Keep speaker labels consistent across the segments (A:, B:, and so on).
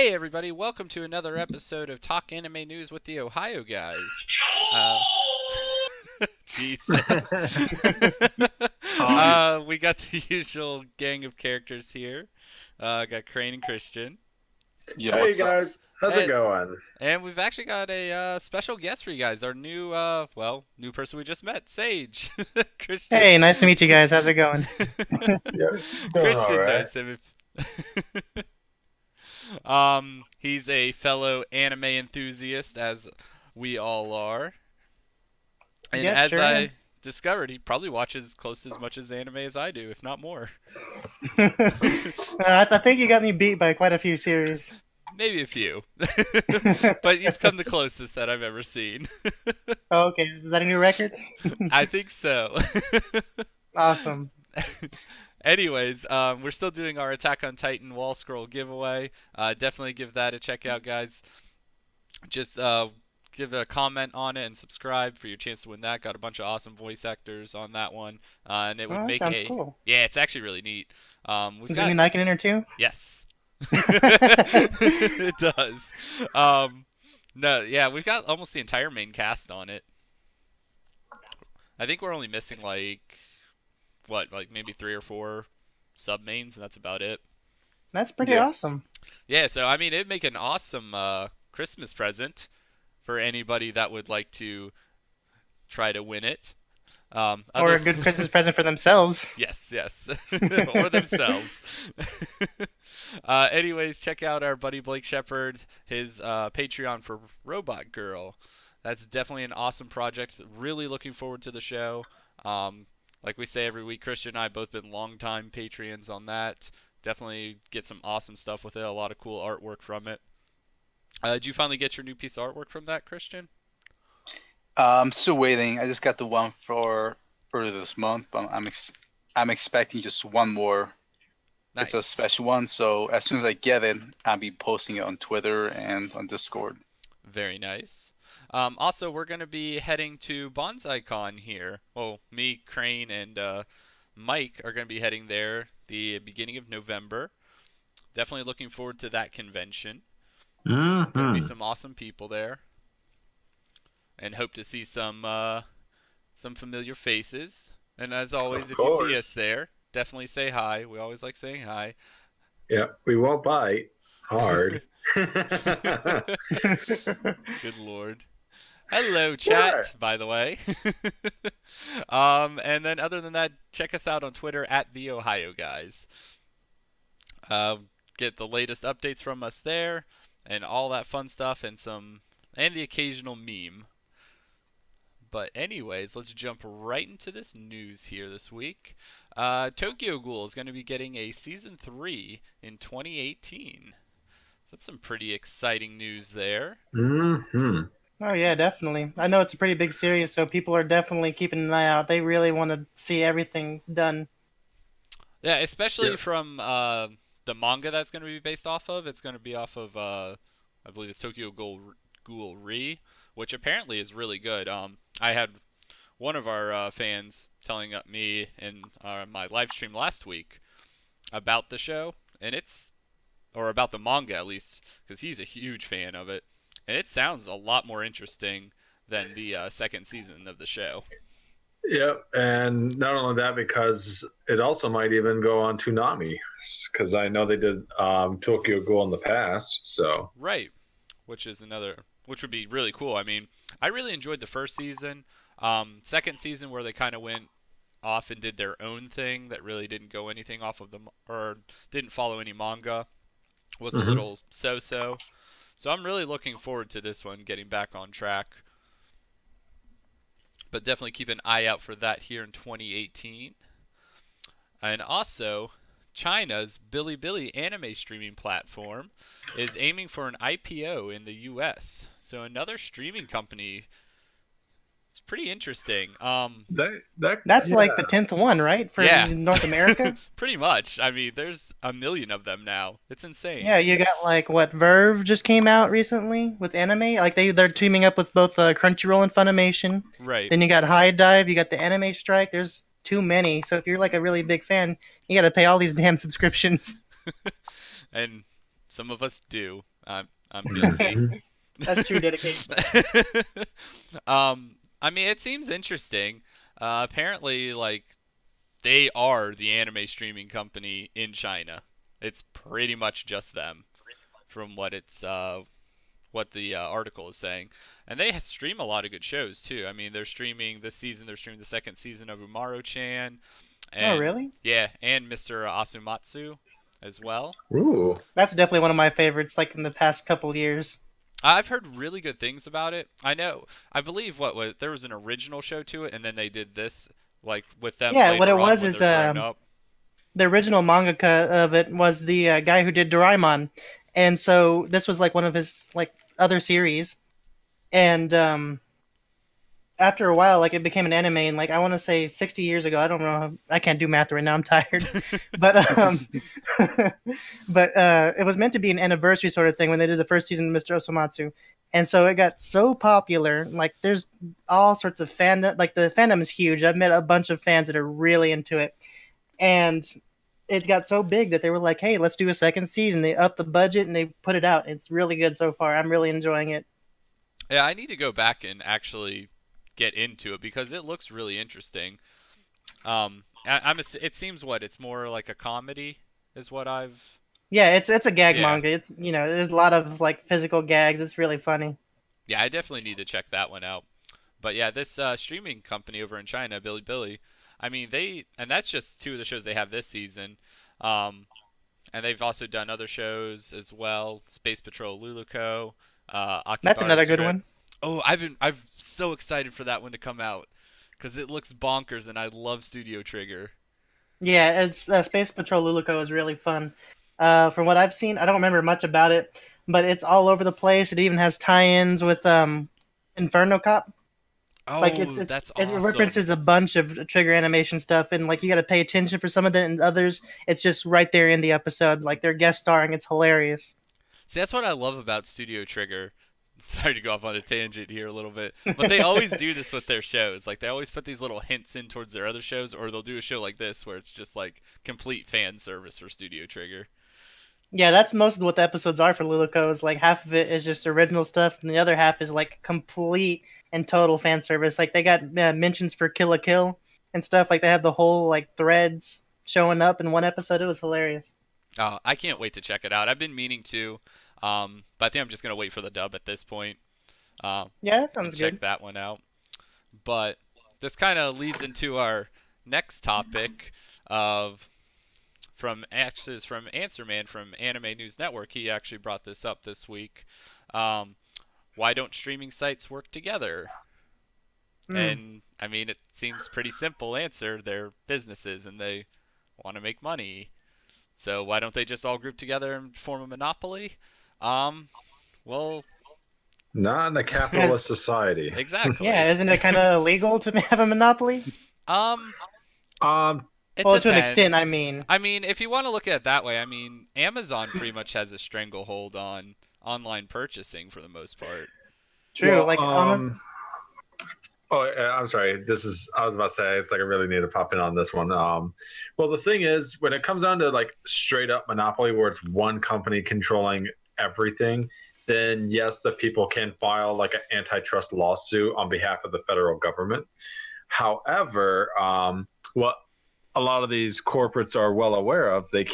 A: Hey everybody, welcome to another episode of Talk Anime News with the Ohio guys. Uh, Jesus.
B: Um,
A: We got the usual gang of characters here. Got Crane and Christian.
B: yeah,
C: Hey
B: what's up?
C: guys, how's it
A: And,
C: going?
A: and we've actually got a special guest for you guys. Our new person we just met, Sage. Christian.
D: Hey, nice to meet you guys. How's it going?
C: Yep, doing all
A: Christian
C: right.
A: knows him. He's a fellow anime enthusiast, as we all are. And
D: Yep,
A: as
D: sure
A: I
D: am.
A: discovered, he probably watches close as much as anime as I do, if not more.
D: I think you got me beat by quite a few series.
A: Maybe a few. But you've come the closest that I've ever seen.
D: Oh, okay, is that a new record?
A: I think so.
D: Awesome.
A: Anyways, we're still doing our Attack on Titan wall scroll giveaway. Definitely give that a check out, guys. Just give a comment on it and subscribe for your chance to win that. Got a bunch of awesome voice actors on that one, and it would
D: Oh, that
A: make
D: sounds
A: a
D: cool.
A: yeah, it's actually really neat. We've
D: Does it
A: got
D: mean I can enter too?
A: yes, it does. No, yeah, we've got almost the entire main cast on it. I think we're only missing like maybe 3 or 4 sub mains, and that's about it.
D: That's pretty
C: Yeah.
D: awesome.
A: Yeah, so I mean, it'd make an awesome Christmas present for anybody that would like to try to win it.
D: Or
A: Other
D: a good Christmas present for themselves.
A: yes, yes, or themselves. Anyways, check out our buddy Blake Shepard, his Patreon for Robot Girl. That's definitely an awesome project. Really looking forward to the show. Like we say every week, Christian and I both been longtime Patreons on that. Definitely get some awesome stuff with it. A lot of cool artwork from it. Did you finally get your new piece of artwork from that, Christian?
B: I'm still waiting. I just got the one for earlier this month, but I'm expecting just one more. It's a
A: Nice.
B: special one, so as soon as I get it, I'll be posting it on Twitter and on Discord.
A: Very nice. Also, we're going to be heading to Banzaicon here. Well, me, Crane, and Mike are going to be heading there the beginning of November. Definitely looking forward to that convention. Going to be some awesome people there, and hope to see some familiar faces. And as always,
C: Of
A: if you see us
C: course.
A: there, definitely say hi. We always like saying hi.
C: Yeah, we won't bite hard.
A: Good lord. Hello, chat,
C: What?
A: by the way. And then other than that, check us out on Twitter at the Ohio Guys. Uh, get the latest updates from us there, and all that fun stuff, and the occasional meme. But anyways, let's jump right into this news here this week. Tokyo Ghoul is going to be getting a season 3 in 2018. So that's some pretty exciting news there.
C: hmm
D: Oh yeah, definitely. I know it's a pretty big series, so people are definitely keeping an eye out. They really want to see everything done.
A: Yeah, especially
C: Yeah.
A: from the manga that's going to be based off of. It's going to be off of, I believe it's Ghoul Re, which apparently is really good. I had one of our fans telling me in my live stream last week about the show, and or about the manga at least, because he's a huge fan of it, and it sounds a lot more interesting than the second season of the show.
C: Yep, and not only that, because it also might even go on Toonami, because I know they did Tokyo Ghoul in the past. So
A: Right, which would be really cool. I mean, I really enjoyed the first season. Second season where they kind of went off and did their own thing that really didn't go anything off of or didn't follow any manga was a
C: hmm
A: little so-so. So I'm really looking forward to this one getting back on track. But definitely keep an eye out for that here in 2018. And also, China's Bilibili anime streaming platform is aiming for an IPO in the US. So another streaming company. It's pretty interesting.
C: that
D: That's like the
C: yeah.
D: 10th one, right, for
A: Yeah,
D: North America?
A: pretty much. I mean, there's a million of them now. It's insane.
D: Yeah, you got like what Verve just came out recently with anime. Like they're teaming up with both Crunchyroll and Funimation.
A: Right.
D: Then you got High Dive, you got the Anime Strike. There's too many. So if you're like a really big fan, you got to pay all these damn subscriptions.
A: And some of us do. I'm guilty.
D: That's true dedication.
A: I mean, it seems interesting. Apparently, like they are the anime streaming company in China. It's pretty much just them, from what the article is saying, and they stream a lot of good shows too. I mean, they're streaming this season. They're streaming the second season of Umaru-chan,
D: Oh,
A: and
D: really?
A: yeah, and Mr. Asumatsu as well.
C: Ooh.
D: That's definitely one of my favorites, like in the past couple years.
A: I've heard really good things about it. I believe what was there was an original show to it, and then they did this like with them
D: Yeah, what it
A: later on
D: was
A: when
D: is
A: they're grown up.
D: the original mangaka of it was the guy who did Doraemon, and so this was like one of his like other series, and after a while, like it became an anime, and like I want to say 60 years ago. I don't know. I can't do math right now. I'm tired, but it was meant to be an anniversary sort of thing when they did the first season of Mr. Osomatsu, and so it got so popular. Like there's all sorts of fandom. Like the fandom is huge. I've met a bunch of fans that are really into it, and it got so big that they were like, "Hey, let's do a second season." They upped the budget and they put it out. It's really good so far. I'm really enjoying it.
A: Yeah, I need to go back and actually get into it because it looks really interesting. It seems what it's more like a comedy is what I've.
D: Yeah, it's a gag
A: Yeah,
D: manga. It's there's a lot of like physical gags. It's really funny.
A: yeah, I definitely need to check that one out. But yeah, this streaming company over in China, Bilibili, I mean and that's just two of the shows they have this season. Um, and they've also done other shows as well, Space Patrol Luluco,
D: That's another
A: Akihabara's
D: good
A: Trip.
D: one.
A: Oh, I'm so excited for that one to come out because it looks bonkers, and I love Studio Trigger.
D: Yeah, it's Space Patrol Luluco is really fun. From what I've seen, I don't remember much about it, but it's all over the place. It even has tie-ins with Inferno Cop. Like
A: Oh, that's
D: it
A: awesome.
D: references a bunch of trigger animation stuff, and like you got to pay attention for some of it, and others it's just right there in the episode. Like they're guest starring. It's hilarious.
A: See, that's what I love about Studio Trigger. Sorry to go off on a tangent here a little bit, but they always do this with their shows. Like they always put these little hints in towards their other shows, or they'll do a show like this where it's just like complete fan service for Studio Trigger.
D: Yeah, that's most of what the episodes are for Luluco. Is like half of it is just original stuff, and the other half is like complete and total fan service. Like they got mentions for Kill a Kill and stuff. Like they have the whole like threads showing up in one episode. It was hilarious.
A: Oh, I can't wait to check it out. I've been meaning to, but I think I'm just gonna wait for the dub at this point, um,
D: Yeah, that
A: and
D: sounds
A: check
D: good.
A: that one out. But this kind of leads into our next topic of from Answer Man from Anime News Network. He actually brought this up this week. Um, why don't streaming sites work together?
D: Hmm.
A: And I mean, it seems pretty simple answer. They're businesses and they want to make money. So why don't they just all group together and form a monopoly? Um, well,
C: Not in a capitalist
D: Yes.
C: society.
A: exactly.
D: Yeah, isn't it kind of illegal to have a monopoly?
A: Um,
C: Um,
A: it
D: Well, to an extent, I
A: depends.
D: mean.
A: I mean, if you want to look at it that way, I mean, Amazon pretty much has a stranglehold on online purchasing for the most part.
D: True.
C: well,
D: Like honest.
C: I'm sorry. I was about to say, it's like I really need to pop in on this one. Well, the thing is, when it comes down to like straight up monopoly, where it's one company controlling everything, then yes, the people can file like an antitrust lawsuit on behalf of the federal government. However, what a lot of these corporates are well aware of, they're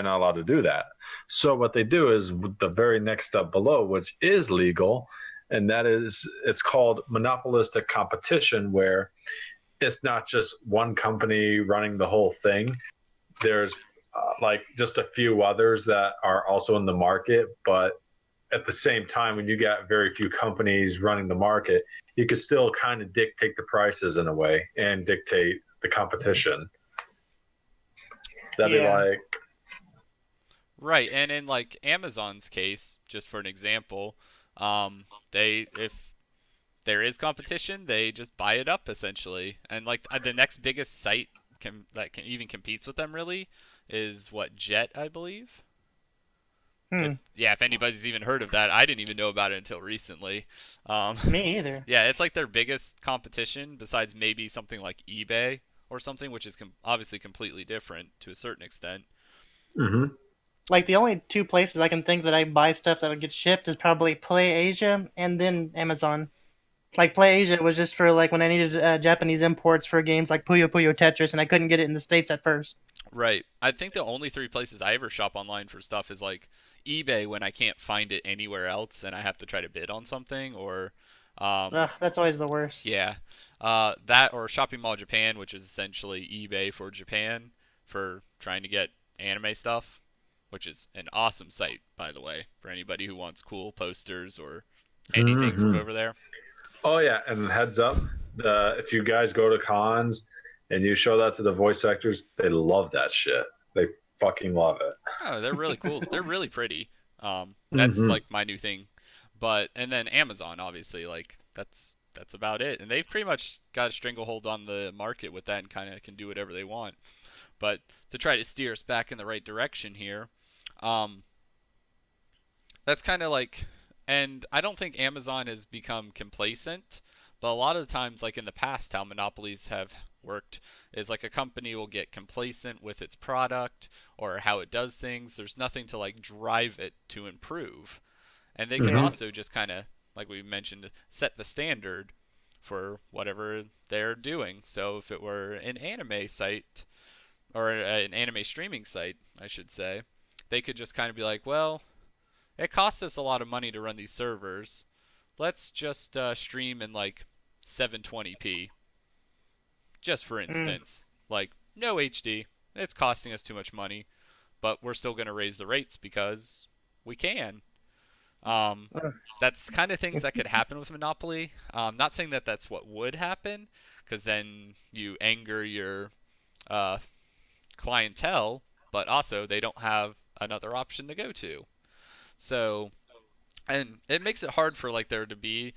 C: not allowed to do that. So what they do is the very next step below, which is legal, and that is it's called monopolistic competition, where it's not just one company running the whole thing. There's like just a few others that are also in the market, but at the same time, when you got very few companies running the market, you could still kind of dictate the prices in a way and dictate the competition. That'd be
D: Yeah.
C: like,
A: Right, and in like Amazon's case, just for an example, they if there is competition, they just buy it up essentially, and like the next biggest site that can even competes with them really is what Jet, I believe. If
D: Hmm.
A: yeah, if anybody's even heard of that, I didn't even know about it until recently. Um,
D: Me either.
A: yeah, it's like their biggest competition besides maybe something like eBay or something, which is obviously completely different to a certain extent.
C: mm-hmm.
D: Like the only two places I can think that I buy stuff that'll get shipped is probably Play Asia and then Amazon. Like Play Asia was just for like when I needed Japanese imports for games like Puyo Puyo Tetris, and I couldn't get it in the states at first.
A: Right. I think the only three places I ever shop online for stuff is like eBay when I can't find it anywhere else and I have to try to bid on something, or
D: Ugh, that's always the worst.
A: yeah, that or Shopping Mall Japan, which is essentially eBay for Japan for trying to get anime stuff, which is an awesome site, by the way, for anybody who wants cool posters or anything from
C: Hmm.
A: over there.
C: Oh yeah, and heads up, if you guys go to cons and you show that to the voice actors, they love that shit. They fucking love it.
A: Oh, they're really cool. They're really pretty. That's
C: Hmm.
A: like my new thing. But and then Amazon, obviously, like that's about it. And they've pretty much got a stranglehold on the market with that and kind of can do whatever they want. But to try to steer us back in the right direction here, um, that's kind of like, and I don't think Amazon has become complacent, but a lot of the times, like in the past, how monopolies have worked is like a company will get complacent with its product or how it does things. There's nothing to like drive it to improve. And they can
C: Hmm.
A: also just kind of, like we mentioned, set the standard for whatever they're doing. So if it were an anime site, or an anime streaming site, I should say, they could just kind of be like, well, it costs us a lot of money to run these servers. Let's just stream in like 720p, just for
D: Mm.
A: instance. Like, no HD. It's costing us too much money, but we're still going to raise the rates because we can. Um,
D: Ugh.
A: that's kind of things that could happen with Monopoly. Not saying that that's what would happen, because then you anger your uh, clientele, but also they don't have another option to go to. So, and it makes it hard for like there to be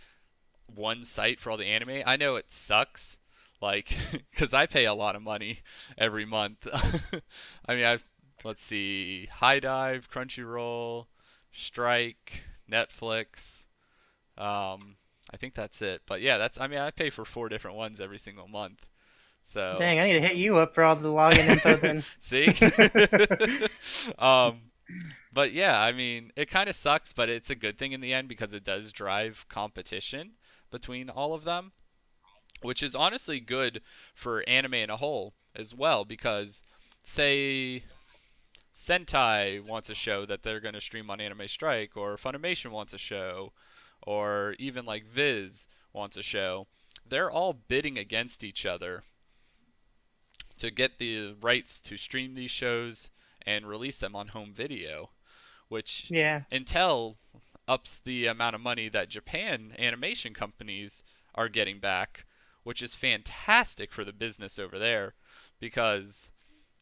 A: one site for all the anime. I know it sucks, like, because I pay a lot of money every month. I mean, I've let's see, High Dive, Crunchyroll, Strike, Netflix. I think that's it. But yeah, that's I mean, I pay for four different ones every single month. So
D: Dang, I need to hit you up for all the login info then.
A: see, um, but yeah, I mean, it kind of sucks, but it's a good thing in the end because it does drive competition between all of them, which is honestly good for anime in a whole as well. Because, say, Sentai wants a show that they're going to stream on Anime Strike, or Funimation wants a show, or even like Viz wants a show, they're all bidding against each other to get the rights to stream these shows and release them on home video, which
D: Yeah.
A: Intel ups the amount of money that Japan animation companies are getting back, which is fantastic for the business over there because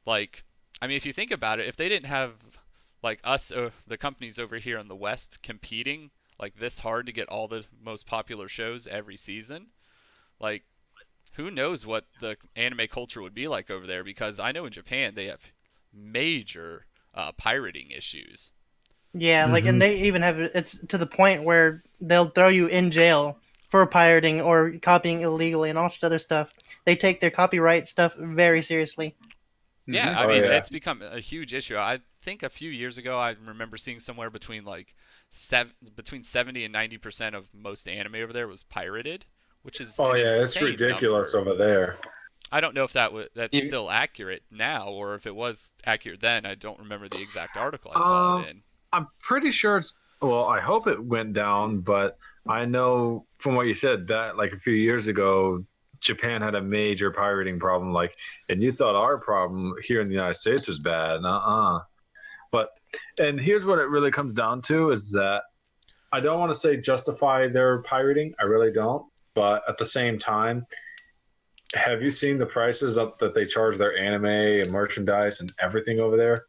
A: like I mean if you think about it, if they didn't have like us the companies over here in the West competing like this hard to get all the most popular shows every season, like who knows what the anime culture would be like over there because I know in Japan they have major pirating issues.
D: Yeah, like, and
C: Hmm.
D: they even have it's to the point where they'll throw you in jail for pirating or copying illegally and all sorts of other stuff. They take their copyright stuff very seriously.
A: Yeah,
B: Hmm.
A: I
C: Oh
A: mean
C: yeah.
A: it's become a huge issue. I think a few years ago I remember seeing somewhere between like between 70 and 90% of most anime over there was pirated, which is
C: Oh
A: an
C: yeah. It's
A: insane
C: ridiculous
A: number.
C: over there.
A: I don't know if that's
B: Even,
A: still accurate now or if it was accurate then. I don't remember the exact article I saw it
C: Um,
A: in.
C: I'm pretty sure it's. Well, I hope it went down, but I know from what you said that like a few years ago, Japan had a major pirating problem. Like, and you thought our problem here in the United States was bad. But and here's what it really comes down to is that I don't want to say justify their pirating. I really don't. But at the same time, have you seen the prices up that they charge their anime and merchandise and everything over there?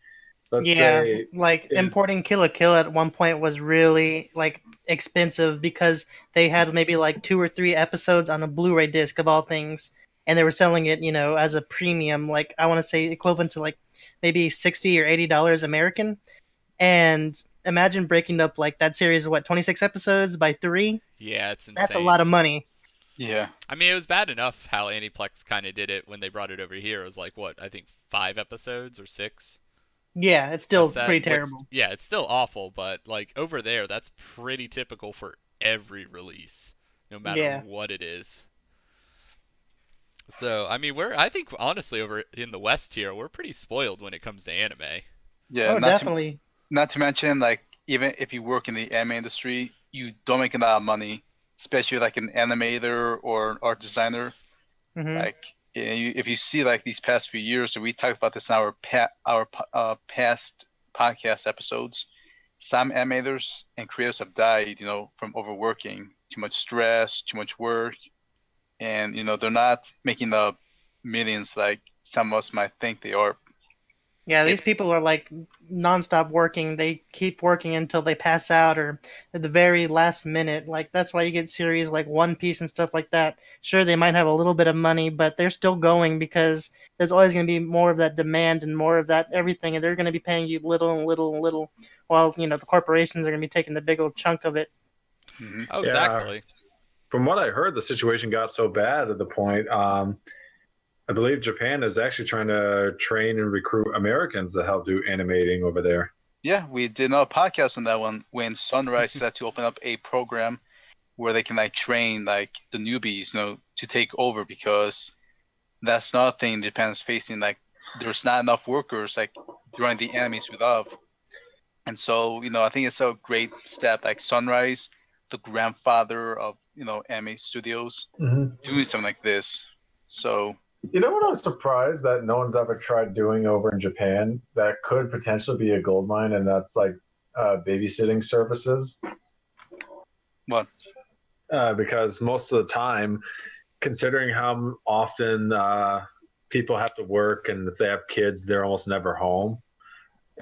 C: Let's
D: Yeah,
C: say
D: like
C: it.
D: importing Kill la Kill at one point was really like expensive because they had maybe like two or three episodes on a Blu-ray disc of all things, and they were selling it, as a premium, like I want to say equivalent to like maybe $60 or $80 American. And imagine breaking up like that series, what, 26 episodes by three?
A: Yeah, it's
D: That's a
A: insane.
D: lot of money.
B: yeah.
A: I mean, it was bad enough how Aniplex kind of did it when they brought it over here. It was like what I think 5 episodes or 6.
D: Yeah, it's
A: a
D: still
A: set.
D: pretty
A: Which,
D: terrible.
A: yeah, it's still awful, but like over there, that's pretty typical for every release, no matter
D: Yeah.
A: what it is. So I mean, I think honestly over in the West here, we're pretty spoiled when it comes to anime.
B: Yeah,
D: Oh, definitely.
B: not to mention like even if you work in the anime industry, you don't make a lot of money, especially like an animator or an art designer.
D: Hmm.
B: Like if you see like these past few years, and we talked about this in our past podcast episodes, some animators and creators have died, from overworking, too much stress, too much work, and they're not making the millions like some of us might think they are.
D: Yeah, these
B: It's
D: people are like nonstop working. They keep working until they pass out or at the very last minute. Like that's why you get series like One Piece and stuff like that. Sure, they might have a little bit of money, but they're still going because there's always going to be more of that demand and more of that everything, and they're going to be paying you little and little and little, while the corporations are going to be taking the big old chunk of it.
B: mhm.
A: Oh,
C: Yeah,
A: exactly.
C: from what I heard, the situation got so bad at the point. I believe Japan is actually trying to train and recruit Americans to help do animating over there.
B: Yeah, we did another podcast on that one when Sunrise set to open up a program where they can like train like the newbies, to take over because that's another thing Japan's facing. Like there's not enough workers like running the animes we love. And so, I think it's a great step. Like Sunrise, the grandfather of, anime studios,
C: Mm-hmm.
B: doing something like this. So,
C: You know what I'm surprised that no one's ever tried doing over in Japan that could potentially be a gold mine, and that's like babysitting services.
B: well,
C: Because most of the time, considering how often people have to work, and if they have kids, they're almost never home,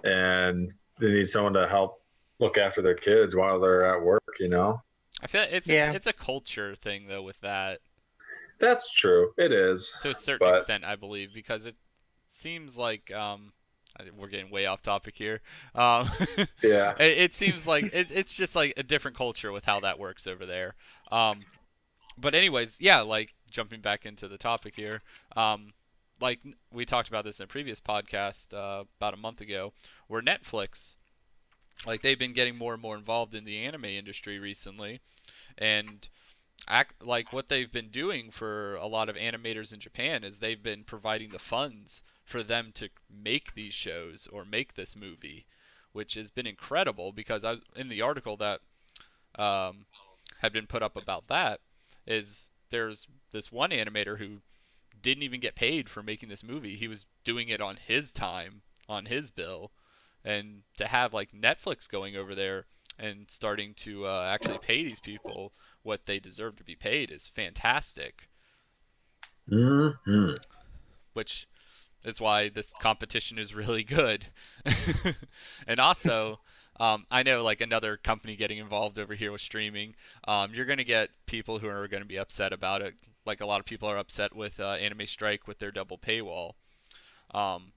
C: and they need someone to help look after their kids while they're at work.
A: I feel like
D: Yeah.
A: it's a culture thing though with that
C: That's true. It is,
A: to a certain
C: but
A: extent, I believe, because it seems like we're getting way off topic here.
C: yeah.
A: It seems like it's just like a different culture with how that works over there. Um, but anyways, yeah, like jumping back into the topic here, like we talked about this in a previous podcast about a month ago, where Netflix, like they've been getting more and more involved in the anime industry recently, and like what they've been doing for a lot of animators in Japan is they've been providing the funds for them to make these shows or make this movie, which has been incredible because I was in the article that um, had been put up about that is there's this one animator who didn't even get paid for making this movie. He was doing it on his time, on his bill, and to have like Netflix going over there and starting to actually pay these people what they deserve to be paid is fantastic.
C: Hmm.
A: Which is why this competition is really good. And also, I know like another company getting involved over here with streaming. You're going to get people who are going to be upset about it. Like a lot of people are upset with Anime Strike with their double paywall. Um,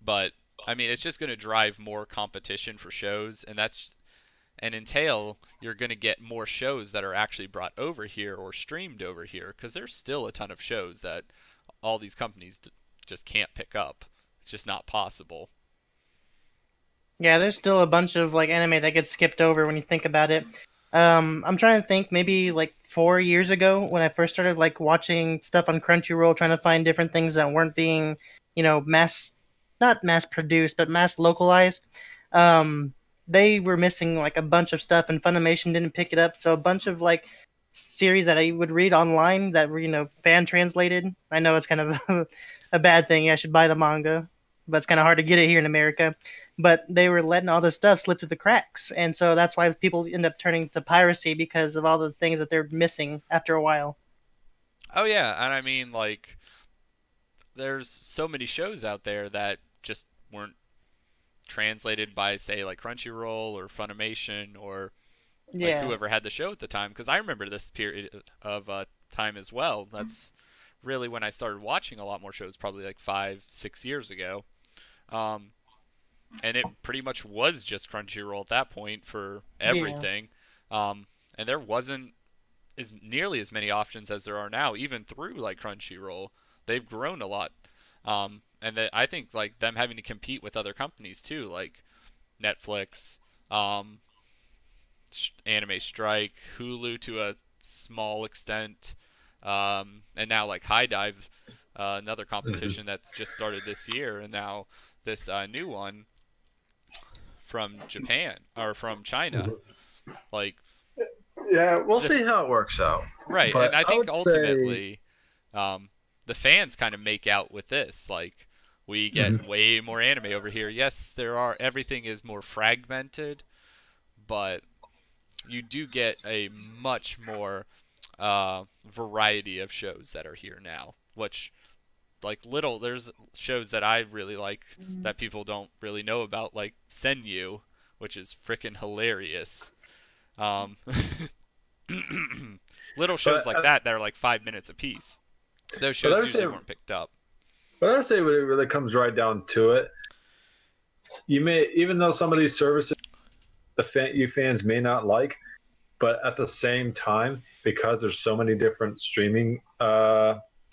A: but I mean, it's just going to drive more competition for shows, and entail you're going to get more shows that are actually brought over here or streamed over here because there's still a ton of shows that all these companies just can't pick up. It's just not possible.
D: Yeah, there's still a bunch of like anime that gets skipped over when you think about it. I'm trying to think maybe like 4 years ago when I first started like watching stuff on Crunchyroll, trying to find different things that weren't being, not mass produced, but mass localized. Um, they were missing like a bunch of stuff, and Funimation didn't pick it up. So a bunch of like series that I would read online that were fan translated. I know it's kind of a bad thing. I should buy the manga, but it's kind of hard to get it here in America. But they were letting all this stuff slip through the cracks, and so that's why people end up turning to piracy because of all the things that they're missing after a while.
A: Oh yeah, and I mean like there's so many shows out there that just weren't translated by say like Crunchyroll or Funimation or like
D: Yeah,
A: whoever had the show at the time because I remember this period of time as well. That's really when I started watching a lot more shows, probably like 5 6 years ago. Um, and it pretty much was just Crunchyroll at that point for
D: yeah,
A: everything. And there wasn't nearly as many options as there are now, even through like Crunchyroll. They've grown a lot. I think like them having to compete with other companies too, like Netflix, um, Anime Strike, Hulu to a small extent, and now like High Dive, another
C: Mhm.
A: competition that's just started this year, and now this new one from Japan or from China.
C: Mhm.
A: Like
C: Yeah, we'll
A: the
C: see how it works out.
A: right, and
C: But
A: I
C: I
A: think
C: would say,
A: ultimately, the fans kind of make out with this. Like we get
C: Mhm.
A: way more anime over here. Yes, there are everything is more fragmented, but you do get a much more variety of shows that are here now. Which there's shows that I really like that people don't really know about, like Senyu, which is freaking hilarious. Um, little shows
C: but
A: like that are like 5 minutes apiece. Those
C: but I
A: shows
C: would say,
A: usually weren't picked up.
C: when it really comes right down to it, you may, even though some of these services you fans may not like, but at the same time, because there's so many different streaming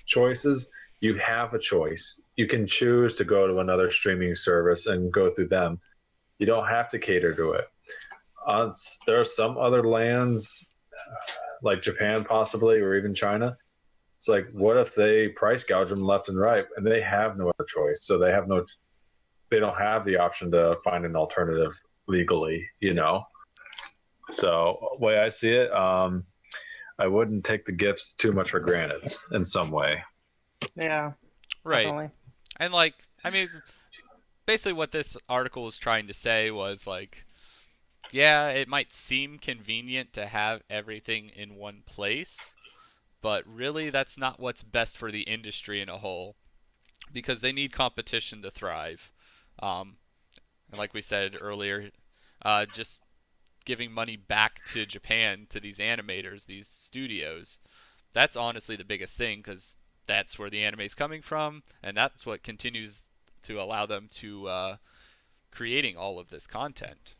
C: choices, you have a choice. You can choose to go to another streaming service and go through them. You don't have to cater to it. Uh, there are some other lands, like Japan possibly, or even China. It's like, what if they price gouge them left and right, and they have no other choice? So they don't have the option to find an alternative legally, you know. So, way I see it, I wouldn't take the gifts too much for granted in some way.
D: Yeah,
A: Right.
D: definitely.
A: And like, I mean, basically what this article was trying to say was like, yeah, it might seem convenient to have everything in one place, but really that's not what's best for the industry in a whole because they need competition to thrive. Um, and like we said earlier, just giving money back to Japan to these animators, these studios, that's honestly the biggest thing because that's where the anime is coming from, and that's what continues to allow them to creating all of this content.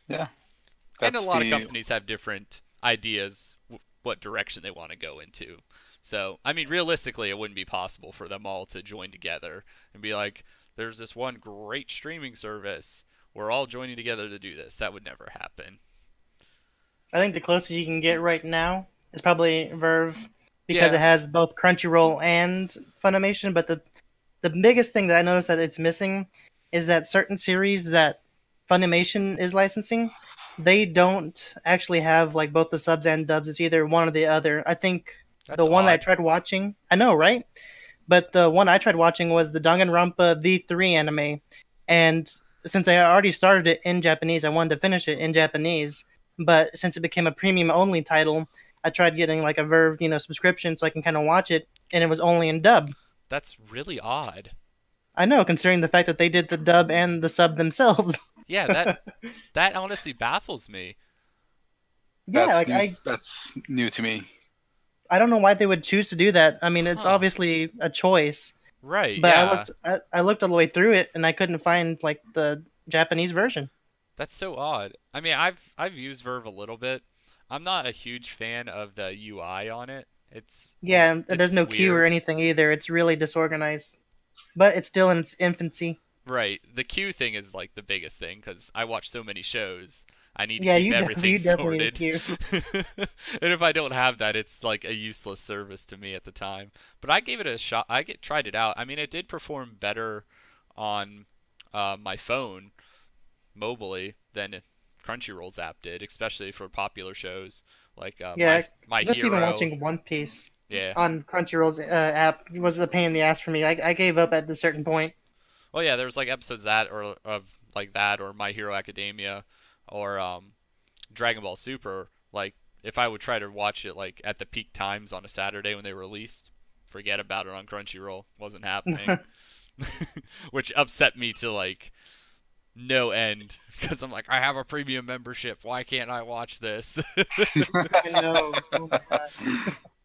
B: Yeah,
A: And a
B: that's
A: lot of
B: the
A: companies have different ideas what direction they want to go into. So, I mean, realistically, it wouldn't be possible for them all to join together and be like, there's this one great streaming service. We're all joining together to do this. That would never happen.
D: I think the closest you can get right now is probably Verve because it
A: Yeah,
D: has both Crunchyroll and Funimation. But the biggest thing that I noticed that it's missing is that certain series that Funimation is licensing, they don't actually have like both the subs and dubs. It's either one or the other. I think
A: that's
D: the one that I
A: odd.
D: tried watching, I know, right? But the one I tried watching was the Danganronpa V3 anime, and since I already started it in Japanese, I wanted to finish it in Japanese. But since it became a premium only title, I tried getting like a Verve, subscription so I can kind of watch it, and it was only in dub.
A: That's really odd.
D: I know, considering the fact that they did the dub and the sub themselves.
A: Yeah, that honestly baffles me.
D: Yeah, like I
B: that's new to me.
D: I don't know why they would choose to do that. I mean, it's
A: Huh.
D: obviously a choice,
A: Right,
D: but
A: yeah.
D: I looked all the way through it and I couldn't find like the Japanese version.
A: That's so odd. I mean, I've used Verve a little bit. I'm not a huge fan of the UI on it.
D: Yeah, and there's
A: It's
D: no queue or
A: weird.
D: anything either. It's really disorganized, but it's still in its infancy.
A: Right. The queue thing is like the biggest thing because I watch so many shows. I need to
D: Yeah,
A: keep everything
D: you definitely need a
A: sorted.
D: queue.
A: And if I don't have that, it's like a useless service to me at the time. But I gave it a shot. Tried it out. I mean, it did perform better on my phone mobily than Crunchyroll's app did, especially for popular shows like
D: Yeah,
A: My
D: just even
A: Hero.
D: watching One Piece
A: Yeah.
D: on Crunchyroll's app was a pain in the ass for me. I gave up at a certain point.
A: Well, yeah, there was like episodes that or of like that or My Hero Academia or Dragon Ball Super. Like if I would try to watch it like at the peak times on a Saturday when they released, forget about it on Crunchyroll. Wasn't happening. Which upset me to like no end because I'm like I have a premium membership. Why can't I watch this?
D: I know. Oh my god.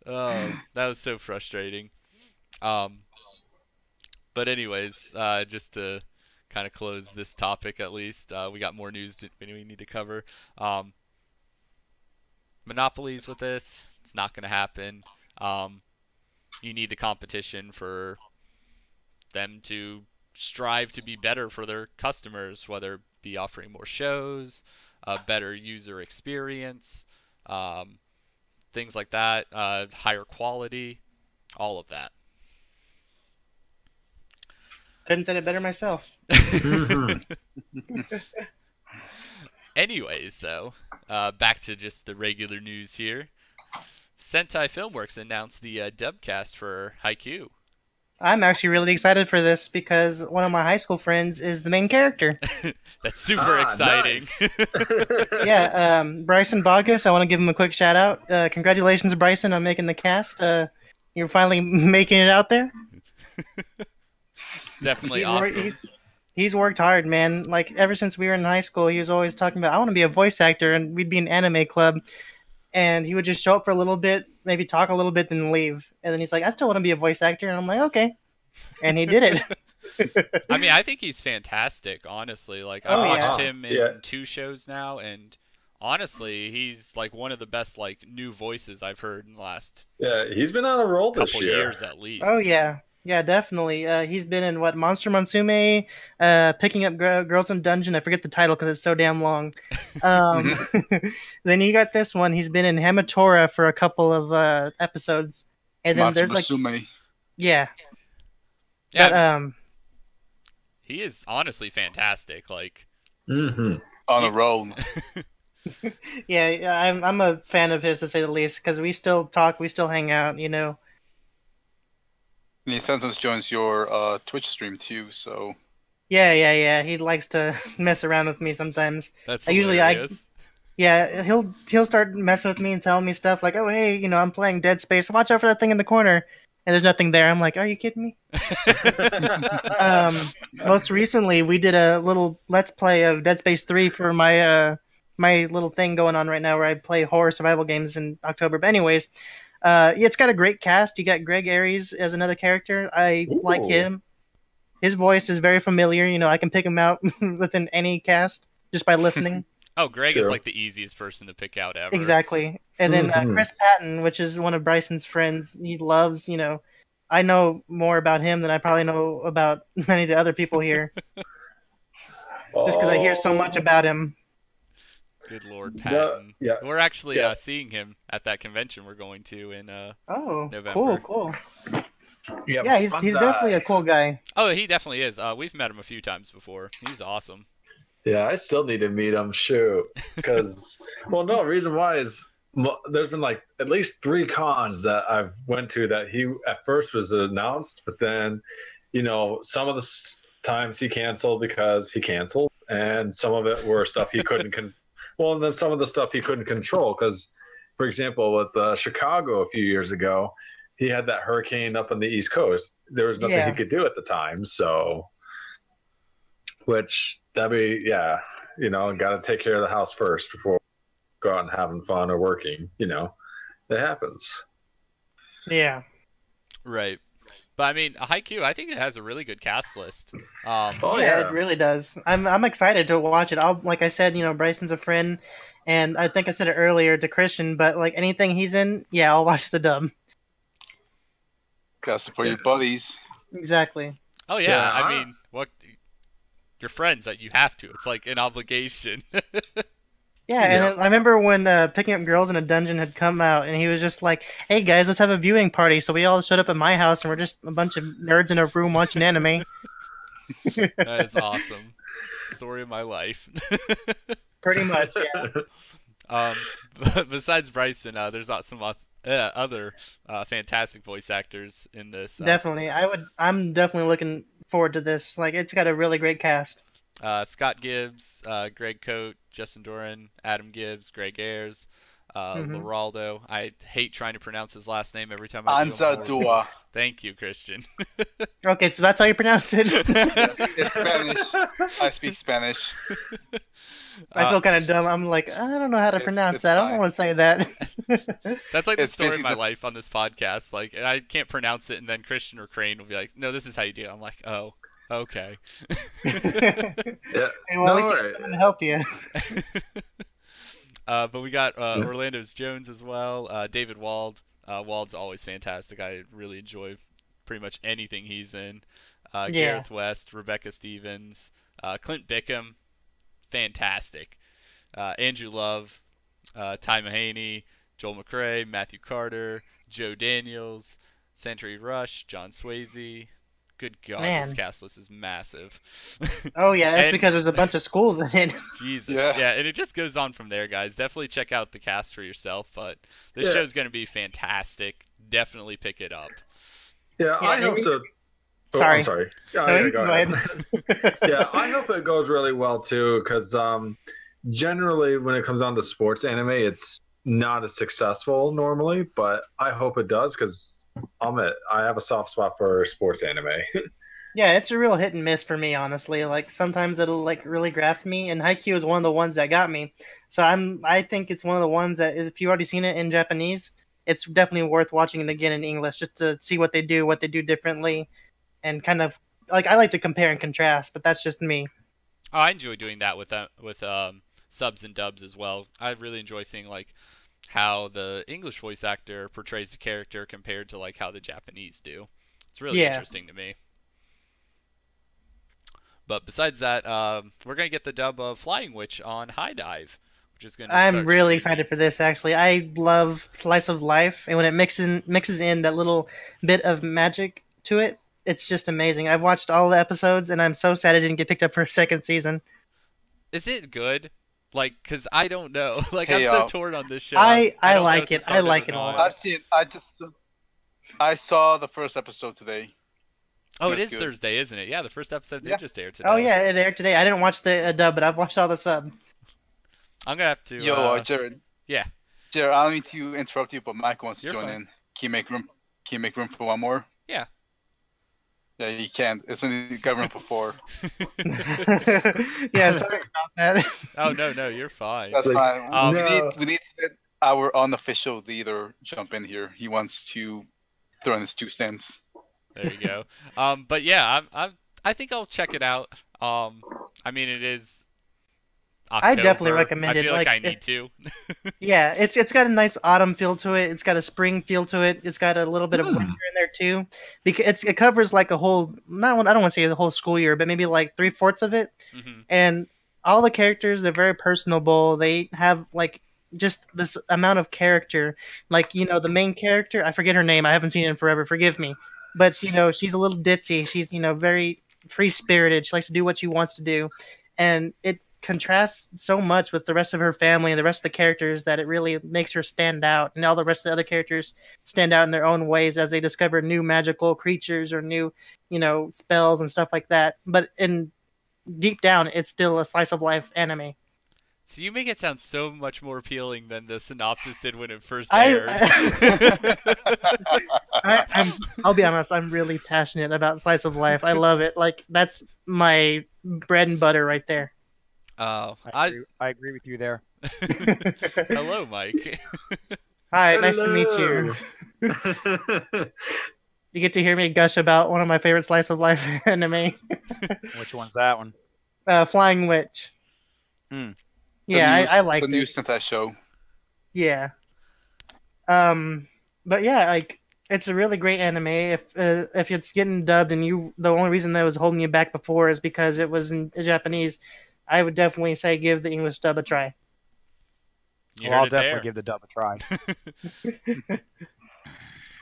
A: Oh, that was so frustrating. Um, but anyways, just to kind of close this topic at least, we got more news that we need to cover. Um, monopolies with this, it's not going to happen. Um, you need the competition for them to strive to be better for their customers, whether it be offering more shows, a better user experience, um, things like that, higher quality, all of that.
D: Couldn't said it better myself.
C: Mhm.
A: Anyways, though, back to just the regular news here. Sentai Filmworks announced the dub cast for Haikyuu.
D: I'm actually really excited for this because one of my high school friends is the main character.
A: That's super exciting.
C: Nice.
D: Yeah, Bryson Bogus. I want to give him a quick shout out. Congratulations, Bryson, on making the cast. You're finally making it out there.
A: It's definitely
D: He's, wor-
A: awesome.
D: he's worked hard, man. Like ever since we were in high school, he was always talking about I want to be a voice actor, and we'd be an anime club. And he would just show up for a little bit, maybe talk a little bit, then leave. And then he's like, I still want to be a voice actor. And I'm like, okay. And he did it.
A: I mean, I think he's fantastic, honestly. Like, I've
D: Oh,
A: watched
D: yeah.
A: him in
C: Yeah.
A: 2 shows now, and honestly, he's like one of the best like new voices I've heard in the last
C: Yeah, he's been on a roll this
A: couple
C: year.
A: years at least.
D: Oh, yeah. Yeah, definitely. He's been in what Monster Monsume, picking up Girls in Dungeon. I forget the title because it's so damn long. Then you got this one. He's been in Hamatora for a couple of episodes, and then there's like
B: Matsume
D: yeah,
A: Yeah,
D: but
A: he is honestly fantastic. Like,
C: Hmm.
B: on a roll.
D: yeah, I'm a fan of his to say the least because we still talk, we still hang out, you know.
B: And he sometimes joins your Twitch stream too. So
D: Yeah. He likes to mess around with me sometimes.
A: that's
D: I usually
A: hilarious.
D: Yeah, he'll start messing with me and telling me stuff like, "Oh, hey, you know, I'm playing Dead Space. Watch out for that thing in the corner." And there's nothing there. I'm like, "Are you kidding me?" Most recently, we did a little Let's Play of Dead Space 3 for my little thing going on right now, where I play horror survival games in October. But anyways, yeah, it's got a great cast. You got Greg Aries as another character. I like
C: Ooh.
D: him. His voice is very familiar. You know, I can pick him out within any cast just by listening.
A: Oh, Greg is
C: True.
A: like the easiest person to pick out ever.
D: Exactly. And then
C: Mhm.
D: Chris Patton, which is one of Bryson's friends, he loves, you know, I know more about him than I probably know about many of the other people here, just because I hear so much about him.
A: Good Lord,
C: The-
A: Patton.
C: yeah.
A: We're actually
C: Yeah.
A: seeing him at that convention we're going to in.
D: Oh,
A: November.
D: cool.
C: Yeah,
D: Yeah, he's definitely a cool guy.
A: Oh, he definitely is. We've met him a few times before. He's awesome.
C: Yeah, I still need to meet him. Shoot, because well, no reason why is there's been like at least 3 cons that I've went to that he at first was announced, but then you know some of the times he canceled because he canceled, and some of it were stuff he couldn't well, and then some of the stuff he couldn't control because, for example, with Chicago a few years ago, he had that hurricane up on the East Coast. There was nothing
D: Yeah.
C: he could do at the time, so. Which that'd be you know, got to take care of the house first before go out and having fun or working. You know, it happens.
D: Yeah.
A: Right. But I mean, Haikyuu, I think it has a really good cast list.
C: Oh
D: yeah,
C: yeah,
D: it really does. I'm excited to watch it. Like I said, you know, Bryson's a friend, and I think I said it earlier to Christian, but like anything he's in, yeah, I'll watch the dub.
B: gotta support your buddies.
D: Exactly.
A: Oh yeah,
C: Yeah,
A: I mean, what? Your friends that you have to. It's like an obligation.
D: Yeah, and
C: Yeah.
D: then I remember when Picking Up Girls in a Dungeon had come out, and he was just like, "Hey guys, let's have a viewing party." So we all showed up at my house, and we're just a bunch of nerds in a room watching anime.
A: That is awesome. Story of my life.
D: Pretty much, yeah.
A: Besides Bryson, there's not some other fantastic voice actors in this.
D: Definitely, I'm definitely looking forward to this. Like, it's got a really great cast.
A: Scott Gibbs, Greg Coate, Justin Doran, Adam Gibbs, Greg Ayers,
D: Mhm.
A: Loraldo. I hate trying to pronounce his last name every time I do.
B: Anza Dua.
A: Thank you, Christian.
D: Okay, so that's how you pronounce it.
B: It's Spanish. I speak Spanish.
D: I feel kind of dumb. I'm like, I don't know how to
B: It's-
D: pronounce
B: it's
D: that. I don't
B: fine.
D: want to say that.
A: That's like the
B: It's
A: story of my
B: basically-
A: life on this podcast. Like, I can't pronounce it, and then Christian or Crane will be like, "No, this is how you do it." I'm like, "Oh, okay."
C: yeah.
D: Hey, well, at least
C: No,
D: I'm trying to help you.
A: But we got Orlando's Jones as well, David Wald, Wald's always fantastic. I really enjoy pretty much anything he's in.
D: Yeah.
A: Gareth West, Rebecca Stevens, Clint Bickham, fantastic. Andrew Love, Ty Mahaney, Joel McRae, Matthew Carter, Joe Daniels, Century Rush, John Swayze. Good God, this
D: Man.
A: cast list is massive.
D: Oh yeah, that's
A: And-
D: because there's a bunch of schools in it.
A: Jesus.
B: Yeah.
A: Yeah, and it just goes on from there, guys. Definitely check out the cast for yourself, but this
C: Yeah.
A: show's going to be fantastic. Definitely pick it up.
C: Yeah,
D: Yeah,
C: I hope
D: and-
C: so. Oh,
D: Sorry.
C: I'm sorry.
D: No,
C: Yeah,
D: you
C: go
D: go
C: ahead.
D: ahead.
C: Yeah, I hope it goes really well too, because generally when it comes down to sports anime, it's not as successful normally, but I hope it does because I have a soft spot for sports anime.
D: Yeah, it's a real hit and miss for me, honestly. Like sometimes it'll like really grasp me, and Haikyuu is one of the ones that got me. So I think it's one of the ones that if you've already seen it in Japanese, it's definitely worth watching it again in English just to see what they do differently, and kind of like I like to compare and contrast, but that's just me.
A: Oh, I enjoy doing that with subs and dubs as well. I really enjoy seeing like how the English voice actor portrays the character compared to like how the Japanese do. It's really
D: Yeah.
A: interesting to me. But besides that, we're gonna get the dub of Flying Witch on High Dive, which is gonna.
D: I'm
A: start
D: really
A: streaming.
D: excited for this. Actually, I love slice of life, and when it mixes in that little bit of magic to it, it's just amazing. I've watched all the episodes, and I'm so sad it didn't get picked up for a second season.
A: Is it good? Like, cause I don't know. Like,
B: Hey,
A: I'm so torn on this show.
D: I
A: don't know
D: like
A: if to
D: it. I
A: start
D: like
A: or
D: it a
A: not.
D: lot.
B: I saw the first episode today.
A: Oh, it
B: That's
A: is
B: good.
A: Thursday, isn't it? Yeah, the first episode
B: Yeah.
A: did just air today.
D: Oh yeah, it aired today. I didn't watch the dub, but I've watched all the sub.
A: I'm gonna have to.
B: Yo, Jared.
A: yeah.
B: Jared, I don't mean to interrupt you, but Mike wants to
A: You're
B: join
A: fine.
B: in. Can you make room? Can you make room for one more?
A: Yeah.
B: Yeah, you can. It's only got room for 4.
D: Yeah, sorry about that.
A: Oh no, you're fine.
B: That's
C: Like,
B: fine.
C: no.
B: We need to let our unofficial leader jump in here. He wants to throw in his 2 cents.
A: There you go. But yeah, I think I'll check it out. I mean, it is.
D: I definitely
A: October.
D: recommend
A: I
D: it,
A: feel like
D: like,
A: I need to.
D: Yeah, it's got a nice autumn feel to it. It's got a spring feel to it. It's got a little bit of winter in there too, because it covers like a whole I don't want to say the whole school year, but maybe like 3/4 of it.
A: Mhm.
D: And all the characters, they're very personable. They have like just this amount of character. Like the main character, I forget her name. I haven't seen it in forever. Forgive me, but she's a little ditzy. She's very free spirited. She likes to do what she wants to do, and it contrasts so much with the rest of her family and the rest of the characters that it really makes her stand out, and all the rest of the other characters stand out in their own ways as they discover new magical creatures or new spells and stuff like that. But in deep down, it's still a slice of life anime.
A: So you make it sound so much more appealing than the synopsis did when it first
D: I-
A: aired.
D: I'll be honest, I'm really passionate about slice of life. I love it. Like that's my bread and butter right there.
A: Oh,
E: I agree with you there.
A: hello, Mike.
D: Hi, nice to meet you. You get to hear me gush about one of my favorite slice of life anime,
E: Which one's that one?
D: Flying Witch.
E: Hmm.
D: Yeah, I liked
B: the new
D: it.
B: Sentai show.
D: Yeah. But yeah, like it's a really great anime. If it's getting dubbed and the only reason that was holding you back before is because it was in Japanese, I would definitely say give the English dub a try.
A: You
E: Well, I'll
A: heard it
E: definitely give the dub a try.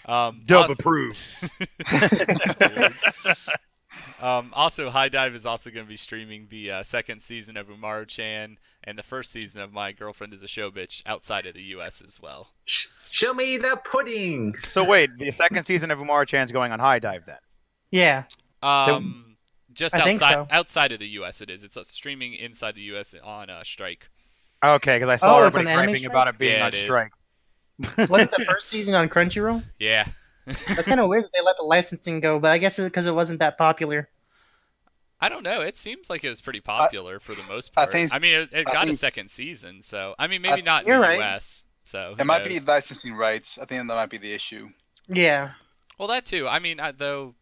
A: also-
E: Dub approved.
A: Also, High Dive is also going to be streaming the second season of Umaru-chan and the first season of My Girlfriend is a Show Bitch outside of the U.S. as well.
C: Show me the pudding.
E: So wait, the second season of Umar-chan's going on High Dive then?
D: Yeah.
A: Just
D: I think so.
A: outside of the U.S. it is. It's streaming inside the U.S. on Strike.
E: Okay, because I saw
D: it's
E: everybody
D: an anime
E: griping about it being
A: Yeah,
E: on
A: it is.
E: strike.
D: Wasn't the first season on Crunchyroll?
A: Yeah.
D: That's kind of weird that they let the licensing go, but I guess it's because it wasn't that popular.
A: I don't know. It seems like it was pretty popular for the most part.
B: think-
A: I mean, it
B: I
A: got a
B: think-
A: second season, so I mean, maybe not in
D: You're
A: the
D: right.
A: U.S. So who
B: It might be
A: knows?
B: licensing rights. I think that might be the issue.
D: Yeah.
A: Well, that too. I mean, though,